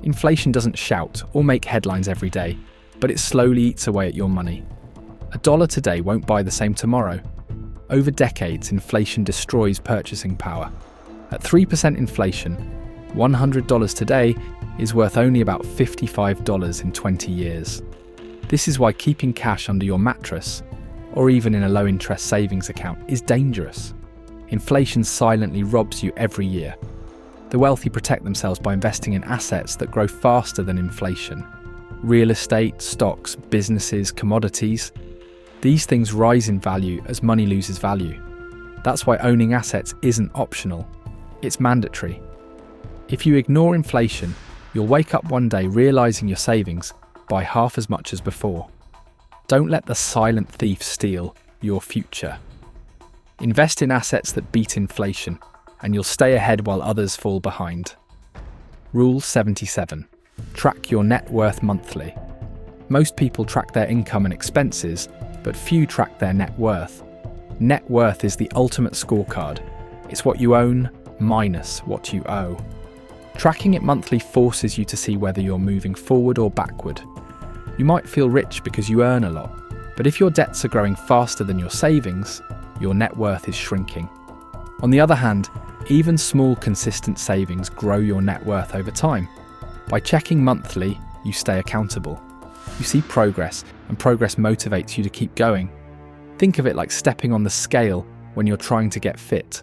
Inflation doesn't shout or make headlines every day, but it slowly eats away at your money. $1 today won't buy the same tomorrow. Over decades, inflation destroys purchasing power. At 3% inflation, $100 today is worth only about $55 in 20 years. This is why keeping cash under your mattress, or even in a low-interest savings account, is dangerous. Inflation silently robs you every year. The wealthy protect themselves by investing in assets that grow faster than inflation. Real estate, stocks, businesses, commodities. These things rise in value as money loses value. That's why owning assets isn't optional. It's mandatory. If you ignore inflation, you'll wake up one day realizing your savings buy half as much as before. Don't let the silent thief steal your future. Invest in assets that beat inflation, and you'll stay ahead while others fall behind. Rule 77. Track your net worth monthly. Most people track their income and expenses, but few track their net worth. Net worth is the ultimate scorecard. It's what you own minus what you owe. Tracking it monthly forces you to see whether you're moving forward or backward. You might feel rich because you earn a lot, but if your debts are growing faster than your savings, your net worth is shrinking. On the other hand, even small consistent savings grow your net worth over time. By checking monthly, you stay accountable. You see progress, and progress motivates you to keep going. Think of it like stepping on the scale when you're trying to get fit.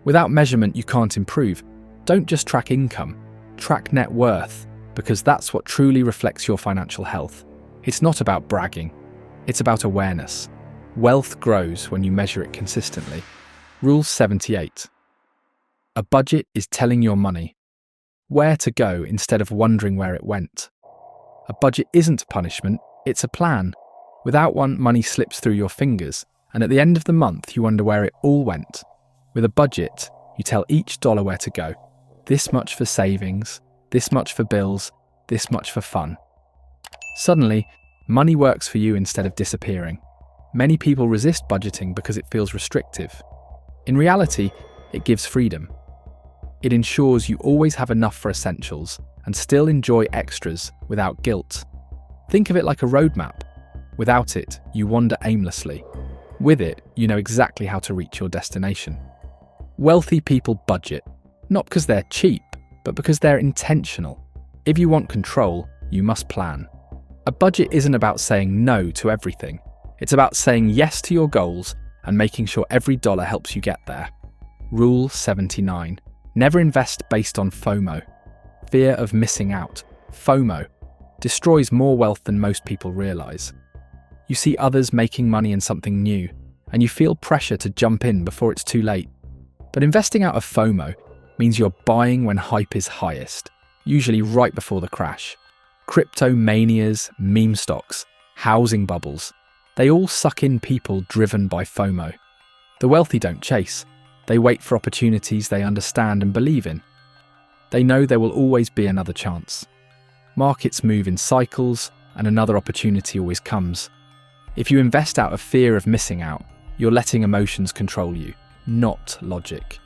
Without measurement, you can't improve. Don't just track income, track net worth, because that's what truly reflects your financial health. It's not about bragging, it's about awareness. Wealth grows when you measure it consistently. Rule 78. A budget is telling your money where to go instead of wondering where it went. A budget isn't punishment, it's a plan. Without one, money slips through your fingers, and at the end of the month, you wonder where it all went. With a budget, you tell each dollar where to go. This much for savings, this much for bills, this much for fun. Suddenly, money works for you instead of disappearing. Many people resist budgeting because it feels restrictive. In reality, it gives freedom. It ensures you always have enough for essentials and still enjoy extras without guilt. Think of it like a roadmap. Without it, you wander aimlessly. With it, you know exactly how to reach your destination. Wealthy people budget, not because they're cheap, but because they're intentional. If you want control, you must plan. A budget isn't about saying no to everything. It's about saying yes to your goals and making sure every dollar helps you get there. Rule 79. Never invest based on FOMO. Fear of missing out. FOMO destroys more wealth than most people realize. You see others making money in something new, and you feel pressure to jump in before it's too late. But investing out of FOMO means you're buying when hype is highest, usually right before the crash. Crypto manias, meme stocks, housing bubbles, they all suck in people driven by FOMO. The wealthy don't chase. They wait for opportunities they understand and believe in. They know there will always be another chance. Markets move in cycles, and another opportunity always comes. If you invest out of fear of missing out, you're letting emotions control you, not logic.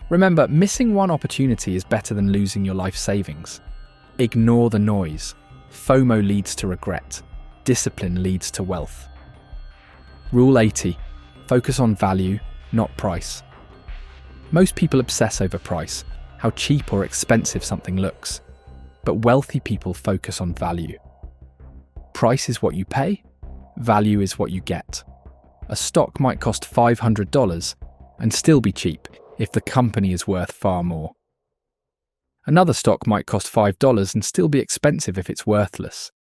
Remember, missing one opportunity is better than losing your life savings. Ignore the noise. FOMO leads to regret. Discipline leads to wealth. Rule 80. Focus on value, not price. Most people obsess over price, how cheap or expensive something looks. But wealthy people focus on value. Price is what you pay, value is what you get. A stock might cost $500 and still be cheap if the company is worth far more. Another stock might cost $5 and still be expensive if it's worthless.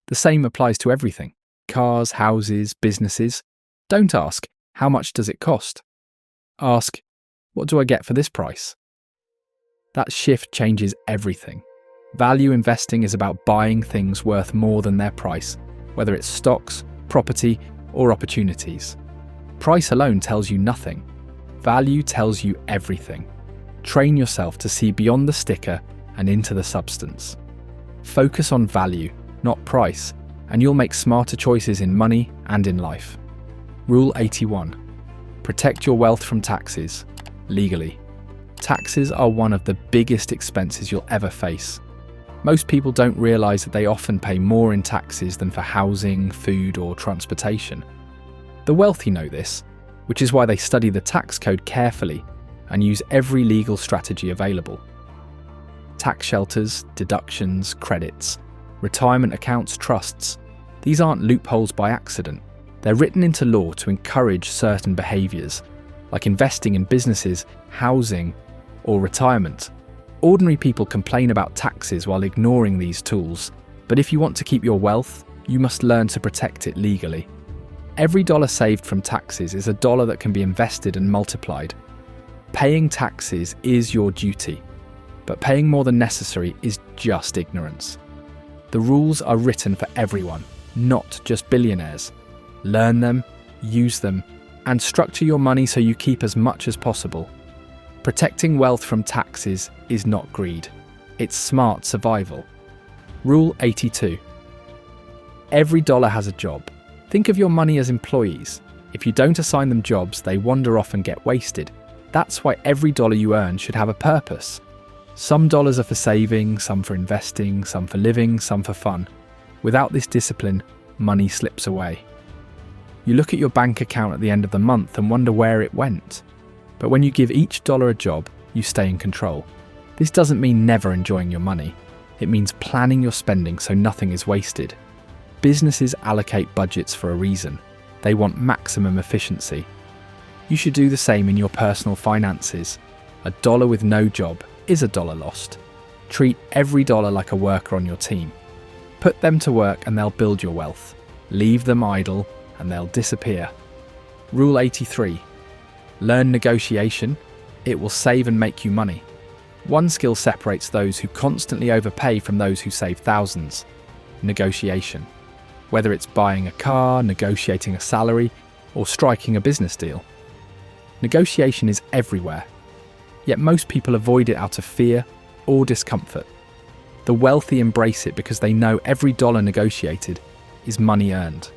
The same applies to everything. Cars, houses, businesses. Don't ask, how much does it cost? Ask, what do I get for this price? That shift changes everything. Value investing is about buying things worth more than their price, whether it's stocks, property, or opportunities. Price alone tells you nothing. Value tells you everything. Train yourself to see beyond the sticker and into the substance. Focus on value, not price, and you'll make smarter choices in money and in life. Rule 81. Protect your wealth from taxes, legally. Taxes are one of the biggest expenses you'll ever face. Most people don't realise that they often pay more in taxes than for housing, food, or transportation. The wealthy know this, which is why they study the tax code carefully and use every legal strategy available. Tax shelters, deductions, credits, retirement accounts, trusts. These aren't loopholes by accident. They're written into law to encourage certain behaviours, like investing in businesses, housing, or retirement. Ordinary people complain about taxes while ignoring these tools, but if you want to keep your wealth, you must learn to protect it legally. Every dollar saved from taxes is a dollar that can be invested and multiplied. Paying taxes is your duty, but paying more than necessary is just ignorance. The rules are written for everyone, not just billionaires. Learn them, use them, and structure your money so you keep as much as possible. Protecting wealth from taxes is not greed. It's smart survival. Rule 82. Every dollar has a job. Think of your money as employees. If you don't assign them jobs, they wander off and get wasted. That's why every dollar you earn should have a purpose. Some dollars are for saving, some for investing, some for living, some for fun. Without this discipline, money slips away. You look at your bank account at the end of the month and wonder where it went. But when you give each dollar a job, you stay in control. This doesn't mean never enjoying your money. It means planning your spending so nothing is wasted. Businesses allocate budgets for a reason. They want maximum efficiency. You should do the same in your personal finances. A dollar with no job is a dollar lost. Treat every dollar like a worker on your team. Put them to work and they'll build your wealth. Leave them idle and they'll disappear. Rule 83. Learn negotiation. It will save and make you money. One skill separates those who constantly overpay from those who save thousands. Negotiation. whether it's buying a car, negotiating a salary, or striking a business deal. Negotiation is everywhere, yet most people avoid it out of fear or discomfort. The wealthy embrace it because they know every dollar negotiated is money earned.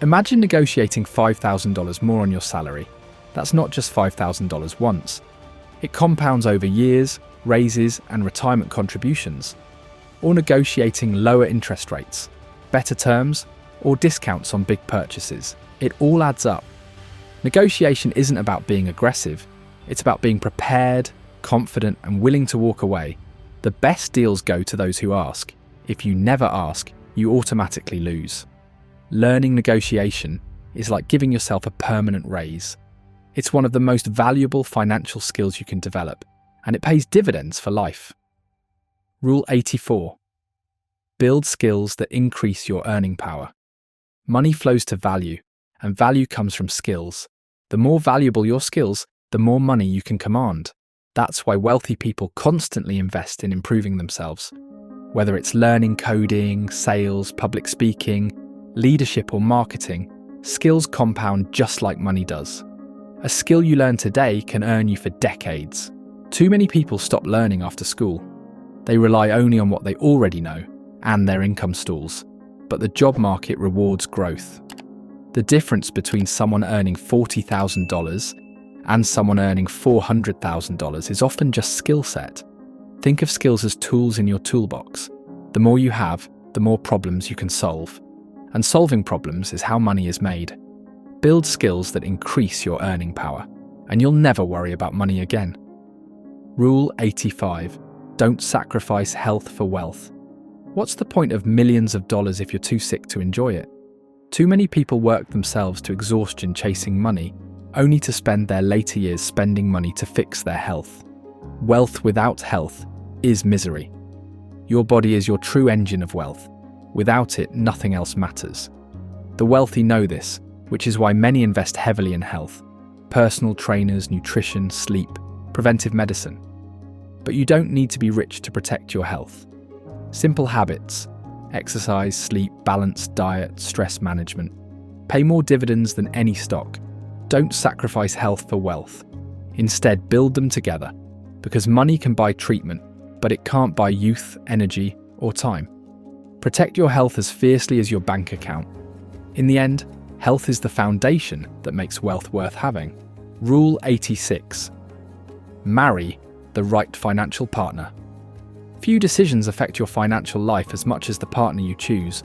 Imagine negotiating $5,000 more on your salary. That's not just $5,000 once. It compounds over years, raises, and retirement contributions. Or negotiating lower interest rates, better terms, or discounts on big purchases. It all adds up. Negotiation isn't about being aggressive. It's about being prepared, confident, and willing to walk away. The best deals go to those who ask. If you never ask, you automatically lose. Learning negotiation is like giving yourself a permanent raise. It's one of the most valuable financial skills you can develop, and it pays dividends for life. Rule 84. Build skills that increase your earning power. Money flows to value, and value comes from skills. The more valuable your skills, the more money you can command. That's why wealthy people constantly invest in improving themselves. Whether it's learning coding, sales, public speaking, leadership or marketing, skills compound just like money does. A skill you learn today can earn you for decades. Too many people stop learning after school. They rely only on what they already know and their income stalls. But the job market rewards growth. The difference between someone earning $40,000 and someone earning $400,000 is often just skill set. Think of skills as tools in your toolbox. The more you have, the more problems you can solve. And solving problems is how money is made. Build skills that increase your earning power, and you'll never worry about money again. Rule 85. Don't sacrifice health for wealth. What's the point of millions of dollars if you're too sick to enjoy it? Too many people work themselves to exhaustion chasing money, only to spend their later years spending money to fix their health. Wealth without health is misery. Your body is your true engine of wealth. Without it, nothing else matters. The wealthy know this, which is why many invest heavily in health. Personal trainers, nutrition, sleep, preventive medicine. But you don't need to be rich to protect your health. Simple habits, exercise, sleep, balanced diet, stress management, pay more dividends than any stock. Don't sacrifice health for wealth. Instead, build them together, because money can buy treatment, but it can't buy youth, energy, or time. Protect your health as fiercely as your bank account. In the end, health is the foundation that makes wealth worth having. Rule 86. Marry the right financial partner. Few decisions affect your financial life as much as the partner you choose.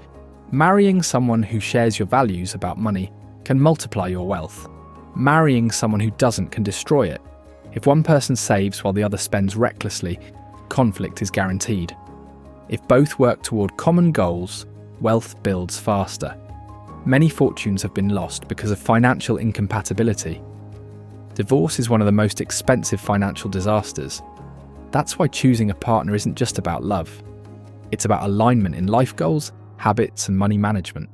Marrying someone who shares your values about money can multiply your wealth. Marrying someone who doesn't can destroy it. If one person saves while the other spends recklessly, conflict is guaranteed. If both work toward common goals, wealth builds faster. Many fortunes have been lost because of financial incompatibility. Divorce is one of the most expensive financial disasters. That's why choosing a partner isn't just about love. It's about alignment in life goals, habits, and money management.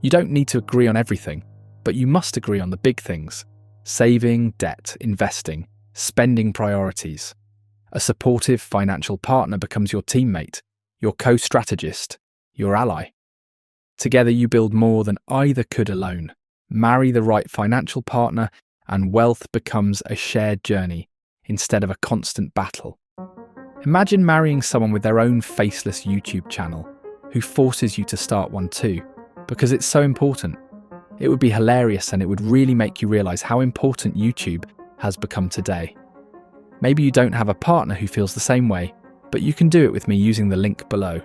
You don't need to agree on everything, but you must agree on the big things: saving, debt, investing, spending priorities. A supportive financial partner becomes your teammate, your co-strategist, your ally. Together you build more than either could alone. Marry the right financial partner and wealth becomes a shared journey instead of a constant battle. Imagine marrying someone with their own faceless YouTube channel who forces you to start one too, because it's so important. It would be hilarious and it would really make you realize how important YouTube has become today. Maybe you don't have a partner who feels the same way, but you can do it with me using the link below.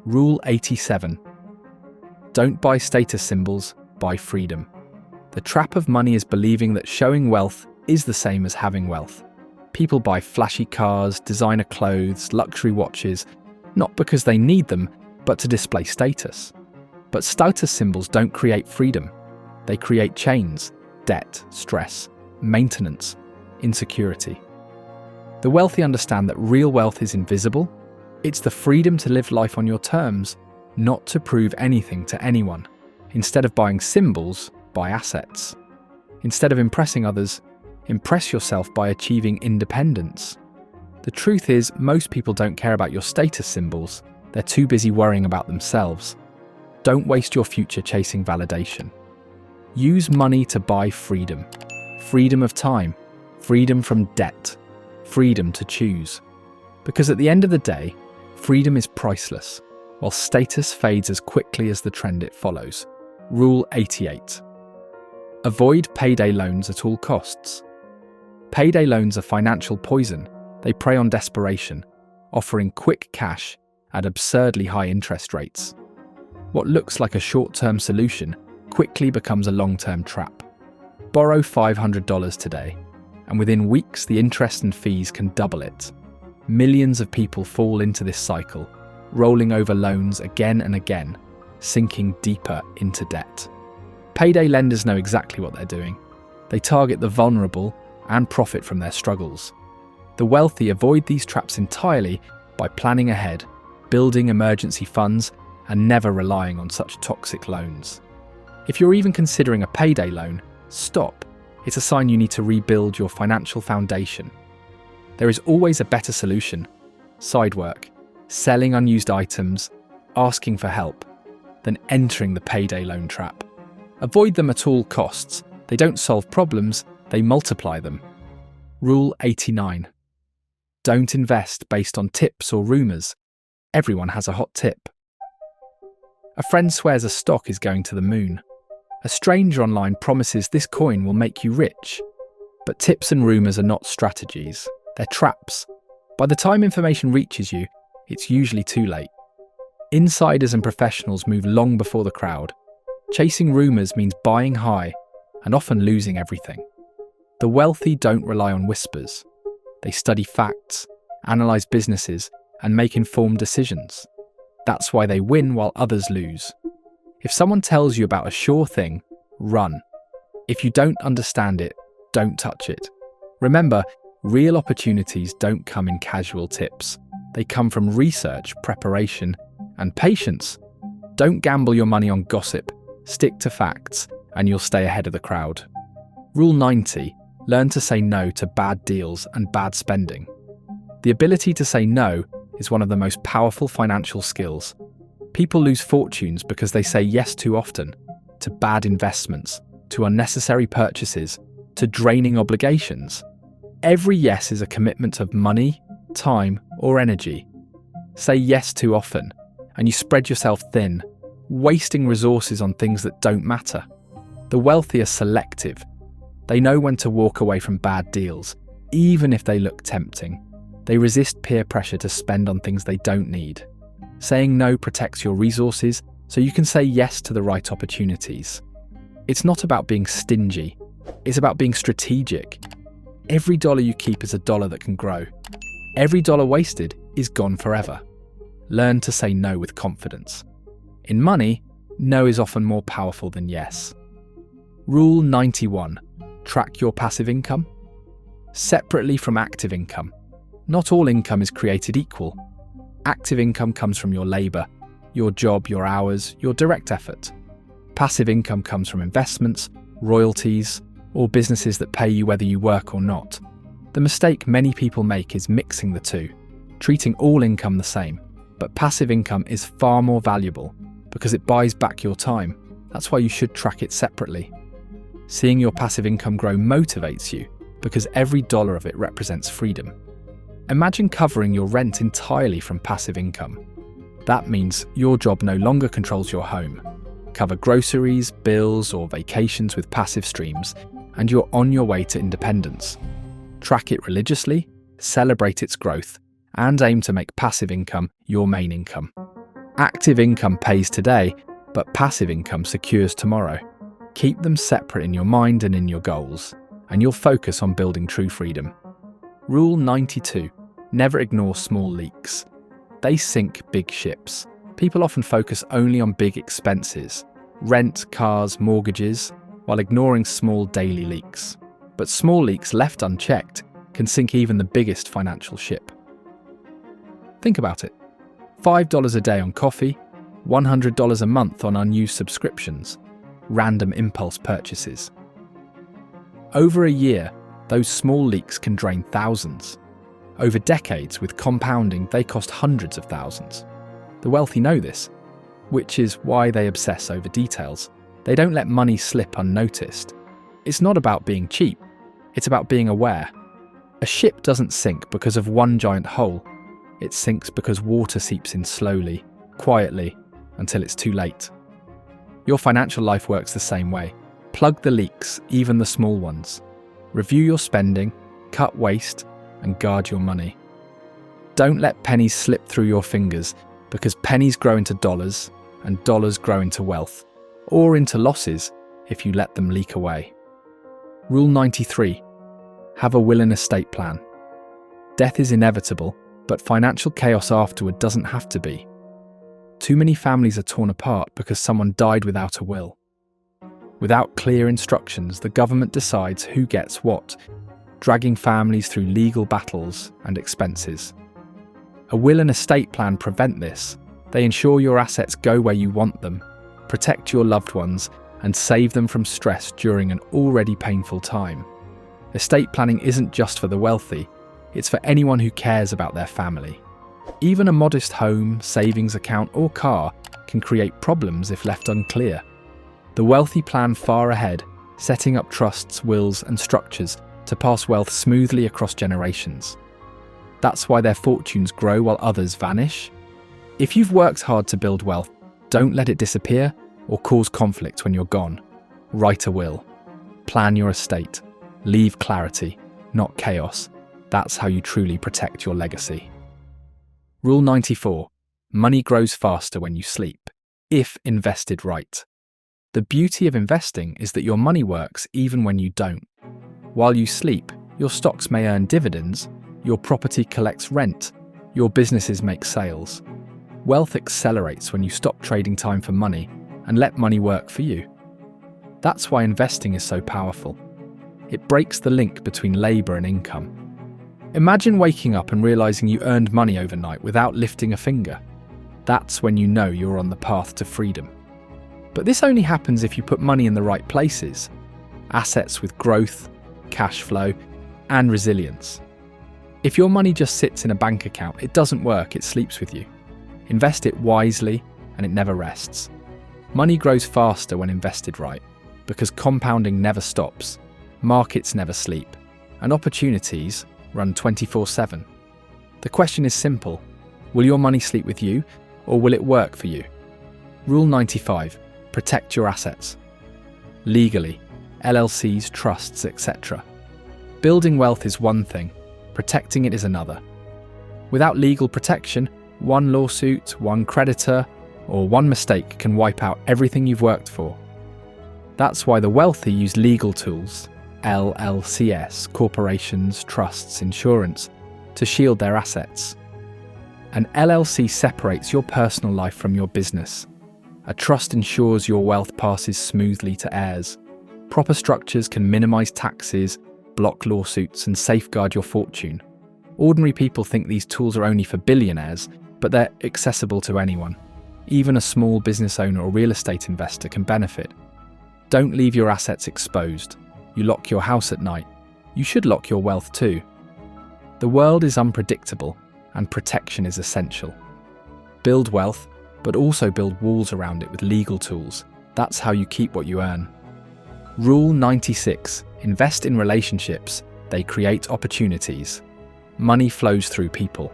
Rule 87. Don't buy status symbols, buy freedom. The trap of money is believing that showing wealth is the same as having wealth. People buy flashy cars, designer clothes, luxury watches, not because they need them, but to display status. But status symbols don't create freedom. They create chains, debt, stress, maintenance, insecurity. The wealthy understand that real wealth is invisible. It's the freedom to live life on your terms, not to prove anything to anyone. Instead of buying symbols, buy assets. Instead of impressing others, impress yourself by achieving independence. The truth is, most people don't care about your status symbols. They're too busy worrying about themselves. Don't waste your future chasing validation. Use money to buy freedom. Freedom of time, freedom from debt, freedom to choose. Because at the end of the day, freedom is priceless, while status fades as quickly as the trend it follows. Rule 88. Avoid payday loans at all costs. Payday loans are financial poison. They prey on desperation, offering quick cash at absurdly high interest rates. What looks like a short-term solution quickly becomes a long-term trap. Borrow $500 today, and within weeks the interest and fees can double it. Millions of people fall into this cycle, rolling over loans again and again, sinking deeper into debt. Payday lenders know exactly what they're doing. They target the vulnerable and profit from their struggles. The wealthy avoid these traps entirely by planning ahead, building emergency funds, and never relying on such toxic loans. If you're even considering a payday loan, stop. It's a sign you need to rebuild your financial foundation. There is always a better solution: side work, selling unused items, asking for help, than entering the payday loan trap. Avoid them at all costs. They don't solve problems, they multiply them. Rule 89. Don't invest based on tips or rumours. Everyone has a hot tip. A friend swears a stock is going to the moon. A stranger online promises this coin will make you rich. But tips and rumours are not strategies. They're traps. By the time information reaches you, it's usually too late. Insiders and professionals move long before the crowd. Chasing rumours means buying high and often losing everything. The wealthy don't rely on whispers. They study facts, analyse businesses, and make informed decisions. That's why they win while others lose. If someone tells you about a sure thing, run. If you don't understand it, don't touch it. Remember, real opportunities don't come in casual tips. They come from research, preparation, and patience. Don't gamble your money on gossip. Stick to facts, and you'll stay ahead of the crowd. Rule 90. Learn to say no to bad deals and bad spending. The ability to say no is one of the most powerful financial skills. People lose fortunes because they say yes too often, to bad investments, to unnecessary purchases, to draining obligations. Every yes is a commitment of money, time, or energy. Say yes too often, and you spread yourself thin, wasting resources on things that don't matter. The wealthy are selective. They know when to walk away from bad deals, even if they look tempting. They resist peer pressure to spend on things they don't need. Saying no protects your resources so you can say yes to the right opportunities. It's not about being stingy. It's about being strategic. Every dollar you keep is a dollar that can grow. Every dollar wasted is gone forever. Learn to say no with confidence. In money, no is often more powerful than yes. Rule 91. Track your passive income. Separately from active income. Not all income is created equal. Active income comes from your labour, your job, your hours, your direct effort. Passive income comes from investments, royalties, or businesses that pay you whether you work or not. The mistake many people make is mixing the two, treating all income the same. But passive income is far more valuable because it buys back your time. That's why you should track it separately. Seeing your passive income grow motivates you because every dollar of it represents freedom. Imagine covering your rent entirely from passive income. That means your job no longer controls your home. Cover groceries, bills, or vacations with passive streams, and you're on your way to independence. Track it religiously, celebrate its growth, and aim to make passive income your main income. Active income pays today, but passive income secures tomorrow. Keep them separate in your mind and in your goals, and you'll focus on building true freedom. Rule 92. Never ignore small leaks. They sink big ships. People often focus only on big expenses, rent, cars, mortgages, while ignoring small daily leaks. But small leaks left unchecked can sink even the biggest financial ship. Think about it. $5 a day on coffee, $100 a month on unused subscriptions, random impulse purchases. Over a year, those small leaks can drain thousands. Over decades, with compounding, they cost hundreds of thousands. The wealthy know this. which is why they obsess over details. They don't let money slip unnoticed. It's not about being cheap, it's about being aware. A ship doesn't sink because of one giant hole. It sinks because water seeps in slowly, quietly, until it's too late. Your financial life works the same way. Plug the leaks, even the small ones. Review your spending, cut waste, and guard your money. Don't let pennies slip through your fingers, because pennies grow into dollars, and dollars grow into wealth, or into losses if you let them leak away. Rule 93. Have a will and estate plan. Death is inevitable, but financial chaos afterward doesn't have to be. Too many families are torn apart because someone died without a will. Without clear instructions, the government decides who gets what, dragging families through legal battles and expenses. A will and estate plan prevent this. They ensure your assets go where you want them, protect your loved ones, and save them from stress during an already painful time. Estate planning isn't just for the wealthy, it's for anyone who cares about their family. Even a modest home, savings account, or car can create problems if left unclear. The wealthy plan far ahead, setting up trusts, wills, and structures to pass wealth smoothly across generations. That's why their fortunes grow while others vanish. If you've worked hard to build wealth, don't let it disappear or cause conflict when you're gone. Write a will. Plan your estate. Leave clarity, not chaos. That's how you truly protect your legacy. Rule 94. Money grows faster when you sleep, if invested right. The beauty of investing is that your money works even when you don't. While you sleep, your stocks may earn dividends, your property collects rent, your businesses make sales. Wealth accelerates when you stop trading time for money and let money work for you. That's why investing is so powerful. It breaks the link between labour and income. Imagine waking up and realising you earned money overnight without lifting a finger. That's when you know you're on the path to freedom. But this only happens if you put money in the right places. Assets with growth, cash flow, and resilience. If your money just sits in a bank account, it doesn't work, it sleeps with you. Invest it wisely and it never rests. Money grows faster when invested right, because compounding never stops, markets never sleep, and opportunities run 24/7. The question is simple: will your money sleep with you, or will it work for you? Rule 95. Protect your assets. Legally, LLCs, trusts, etc. Building wealth is one thing, protecting it is another. Without legal protection, one lawsuit, one creditor, or one mistake can wipe out everything you've worked for. That's why the wealthy use legal tools, LLCs, corporations, trusts, insurance, to shield their assets. An LLC separates your personal life from your business. A trust ensures your wealth passes smoothly to heirs. Proper structures can minimize taxes, block lawsuits, and safeguard your fortune. Ordinary people think these tools are only for billionaires, but they're accessible to anyone. Even a small business owner or real estate investor can benefit. Don't leave your assets exposed. You lock your house at night. You should lock your wealth too. The world is unpredictable, and protection is essential. Build wealth, but also build walls around it with legal tools. That's how you keep what you earn. Rule 96. Invest in relationships. They create opportunities. Money flows through people.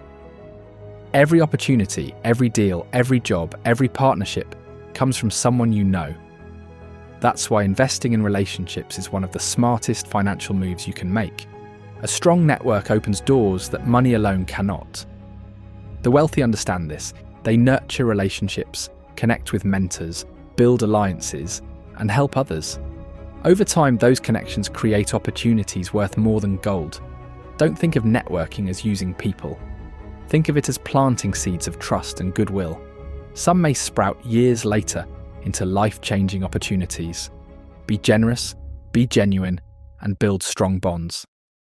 Every opportunity, every deal, every job, every partnership comes from someone you know. That's why investing in relationships is one of the smartest financial moves you can make. A strong network opens doors that money alone cannot. The wealthy understand this. They nurture relationships, connect with mentors, build alliances, and help others. Over time, those connections create opportunities worth more than gold. Don't think of networking as using people. Think of it as planting seeds of trust and goodwill. Some may sprout years later into life-changing opportunities. Be generous, be genuine, and build strong bonds.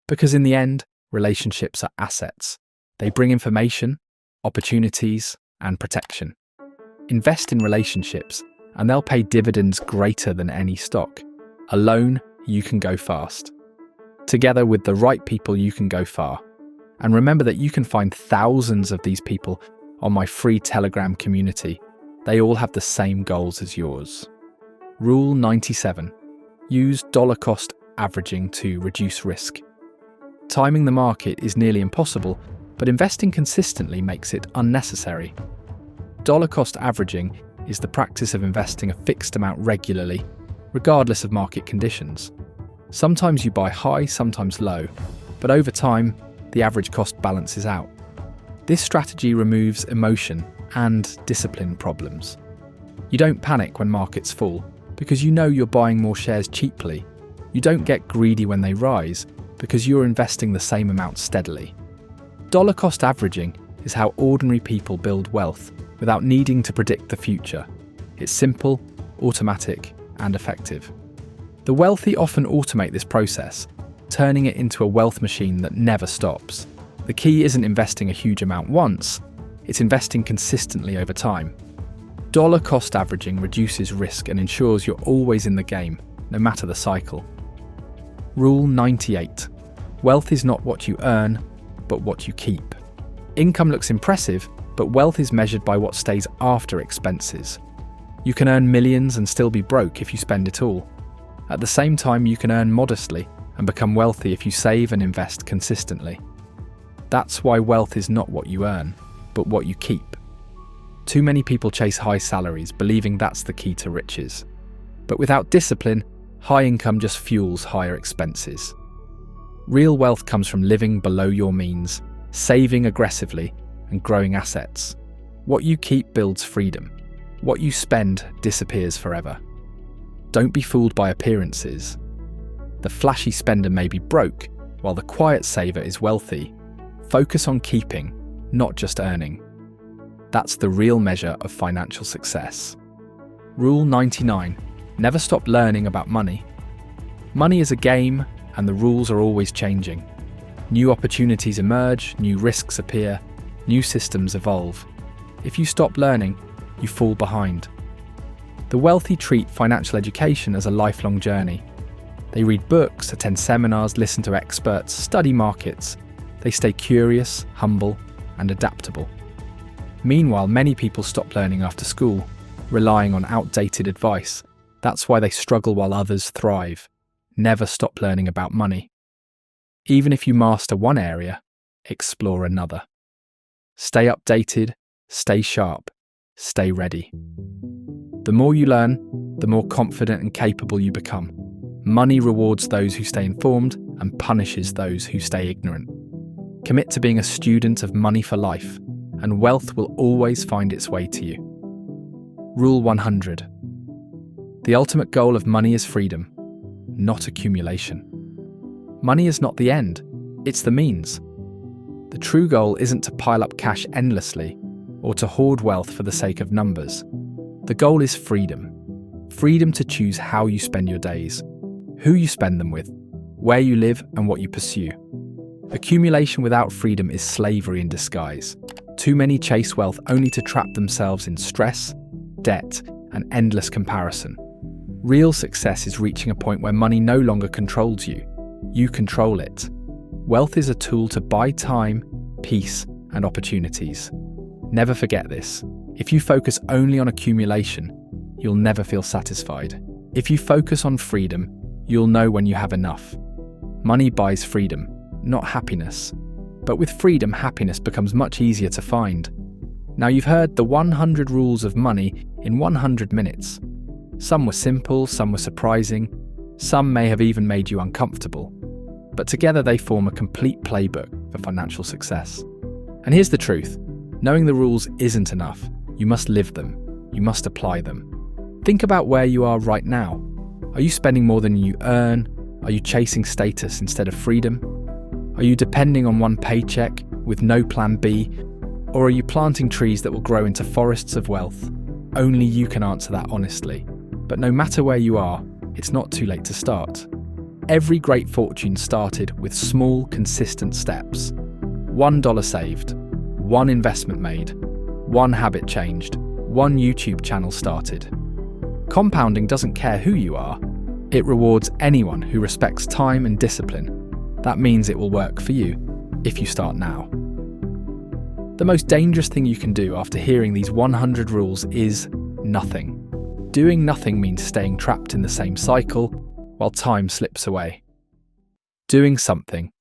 Because in the end, relationships are assets. They bring information, opportunities, and protection. Invest in relationships, and they'll pay dividends greater than any stock. Alone, you can go fast. Together with the right people, you can go far. And remember that you can find thousands of these people on my free Telegram community. They all have the same goals as yours. Rule 97. Use dollar cost averaging to reduce risk. Timing the market is nearly impossible, but investing consistently makes it unnecessary. Dollar cost averaging is the practice of investing a fixed amount regularly, regardless of market conditions. Sometimes you buy high, sometimes low, but over time, the average cost balances out. This strategy removes emotion and discipline problems. You don't panic when markets fall, because you know you're buying more shares cheaply. You don't get greedy when they rise, because you're investing the same amount steadily. Dollar cost averaging is how ordinary people build wealth without needing to predict the future. It's simple, automatic, and effective. The wealthy often automate this process, turning it into a wealth machine that never stops. The key isn't investing a huge amount once, it's investing consistently over time. Dollar cost averaging reduces risk and ensures you're always in the game, no matter the cycle. Rule 98. Wealth is not what you earn, but what you keep. Income looks impressive, but wealth is measured by what stays after expenses. You can earn millions and still be broke if you spend it all. At the same time, you can earn modestly and become wealthy if you save and invest consistently. That's why wealth is not what you earn, but what you keep. Too many people chase high salaries, believing that's the key to riches. But without discipline, high income just fuels higher expenses. Real wealth comes from living below your means, saving aggressively, and growing assets. What you keep builds freedom. What you spend disappears forever. Don't be fooled by appearances. The flashy spender may be broke, while the quiet saver is wealthy. Focus on keeping, not just earning. That's the real measure of financial success. Rule 99. Never stop learning about money. Money is a game, and the rules are always changing. New opportunities emerge, new risks appear, new systems evolve. If you stop learning, you fall behind. The wealthy treat financial education as a lifelong journey. They read books, attend seminars, listen to experts, study markets. They stay curious, humble, and adaptable. Meanwhile, many people stop learning after school, relying on outdated advice. That's why they struggle while others thrive. Never stop learning about money. Even if you master one area, explore another. Stay updated, stay sharp, stay ready. The more you learn, the more confident and capable you become. Money rewards those who stay informed and punishes those who stay ignorant. Commit to being a student of money for life, and wealth will always find its way to you. Rule 100. The ultimate goal of money is freedom, not accumulation. Money is not the end, it's the means. The true goal isn't to pile up cash endlessly or to hoard wealth for the sake of numbers. The goal is freedom. Freedom to choose how you spend your days, who you spend them with, where you live, and what you pursue. Accumulation without freedom is slavery in disguise. Too many chase wealth only to trap themselves in stress, debt, and endless comparison. Real success is reaching a point where money no longer controls you. You control it. Wealth is a tool to buy time, peace, and opportunities. Never forget this. If you focus only on accumulation, you'll never feel satisfied. If you focus on freedom, you'll know when you have enough. Money buys freedom, not happiness. But with freedom, happiness becomes much easier to find. Now you've heard the 100 rules of money in 100 minutes. Some were simple, some were surprising, some may have even made you uncomfortable. But together they form a complete playbook for financial success. And here's the truth. Knowing the rules isn't enough. You must live them. You must apply them. Think about where you are right now. Are you spending more than you earn? Are you chasing status instead of freedom? Are you depending on one paycheck with no plan B? Or are you planting trees that will grow into forests of wealth? Only you can answer that honestly. But no matter where you are, it's not too late to start. Every great fortune started with small, consistent steps. $1 saved, one investment made, one habit changed, one YouTube channel started. Compounding doesn't care who you are. It rewards anyone who respects time and discipline. That means it will work for you, if you start now. The most dangerous thing you can do after hearing these 100 rules is nothing. Doing nothing means staying trapped in the same cycle while time slips away. Doing something,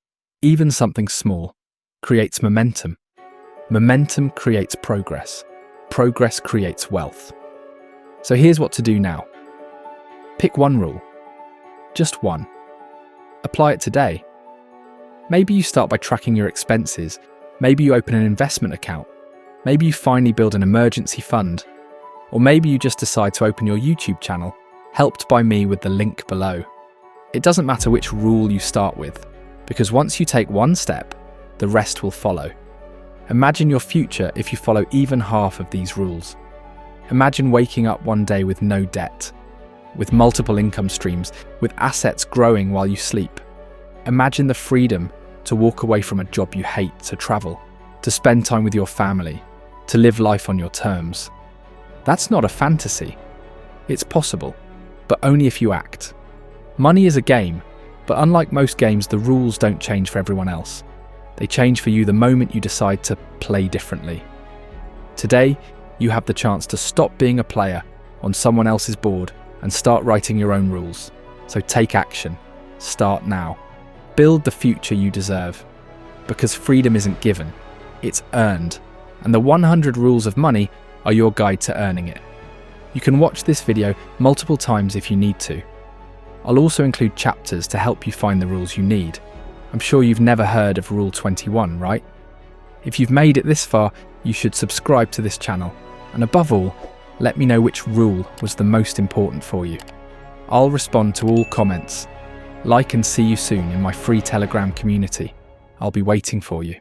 even something small, creates momentum. Momentum creates progress. Progress creates wealth. So here's what to do now. Pick one rule. Just one. Apply it today. Maybe you start by tracking your expenses. Maybe you open an investment account. Maybe you finally build an emergency fund. Or maybe you just decide to open your YouTube channel, helped by me with the link below. It doesn't matter which rule you start with, because once you take one step, the rest will follow. Imagine your future if you follow even half of these rules. Imagine waking up one day with no debt, with multiple income streams, with assets growing while you sleep. Imagine the freedom to walk away from a job you hate, to travel, to spend time with your family, to live life on your terms. That's not a fantasy. It's possible, but only if you act. Money is a game, but unlike most games, the rules don't change for everyone else. They change for you the moment you decide to play differently. Today, you have the chance to stop being a player on someone else's board and start writing your own rules. So take action. Start now. Build the future you deserve. Because freedom isn't given, it's earned. And the 100 rules of money are your guide to earning it. You can watch this video multiple times if you need to. I'll also include chapters to help you find the rules you need. I'm sure you've never heard of Rule 21, right? If you've made it this far, you should subscribe to this channel. And above all, let me know which rule was the most important for you. I'll respond to all comments. Like and see you soon in my free Telegram community. I'll be waiting for you.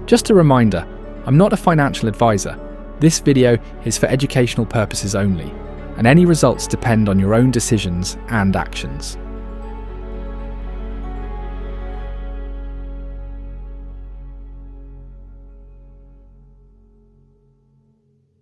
Just a reminder, I'm not a financial advisor. This video is for educational purposes only, and any results depend on your own decisions and actions.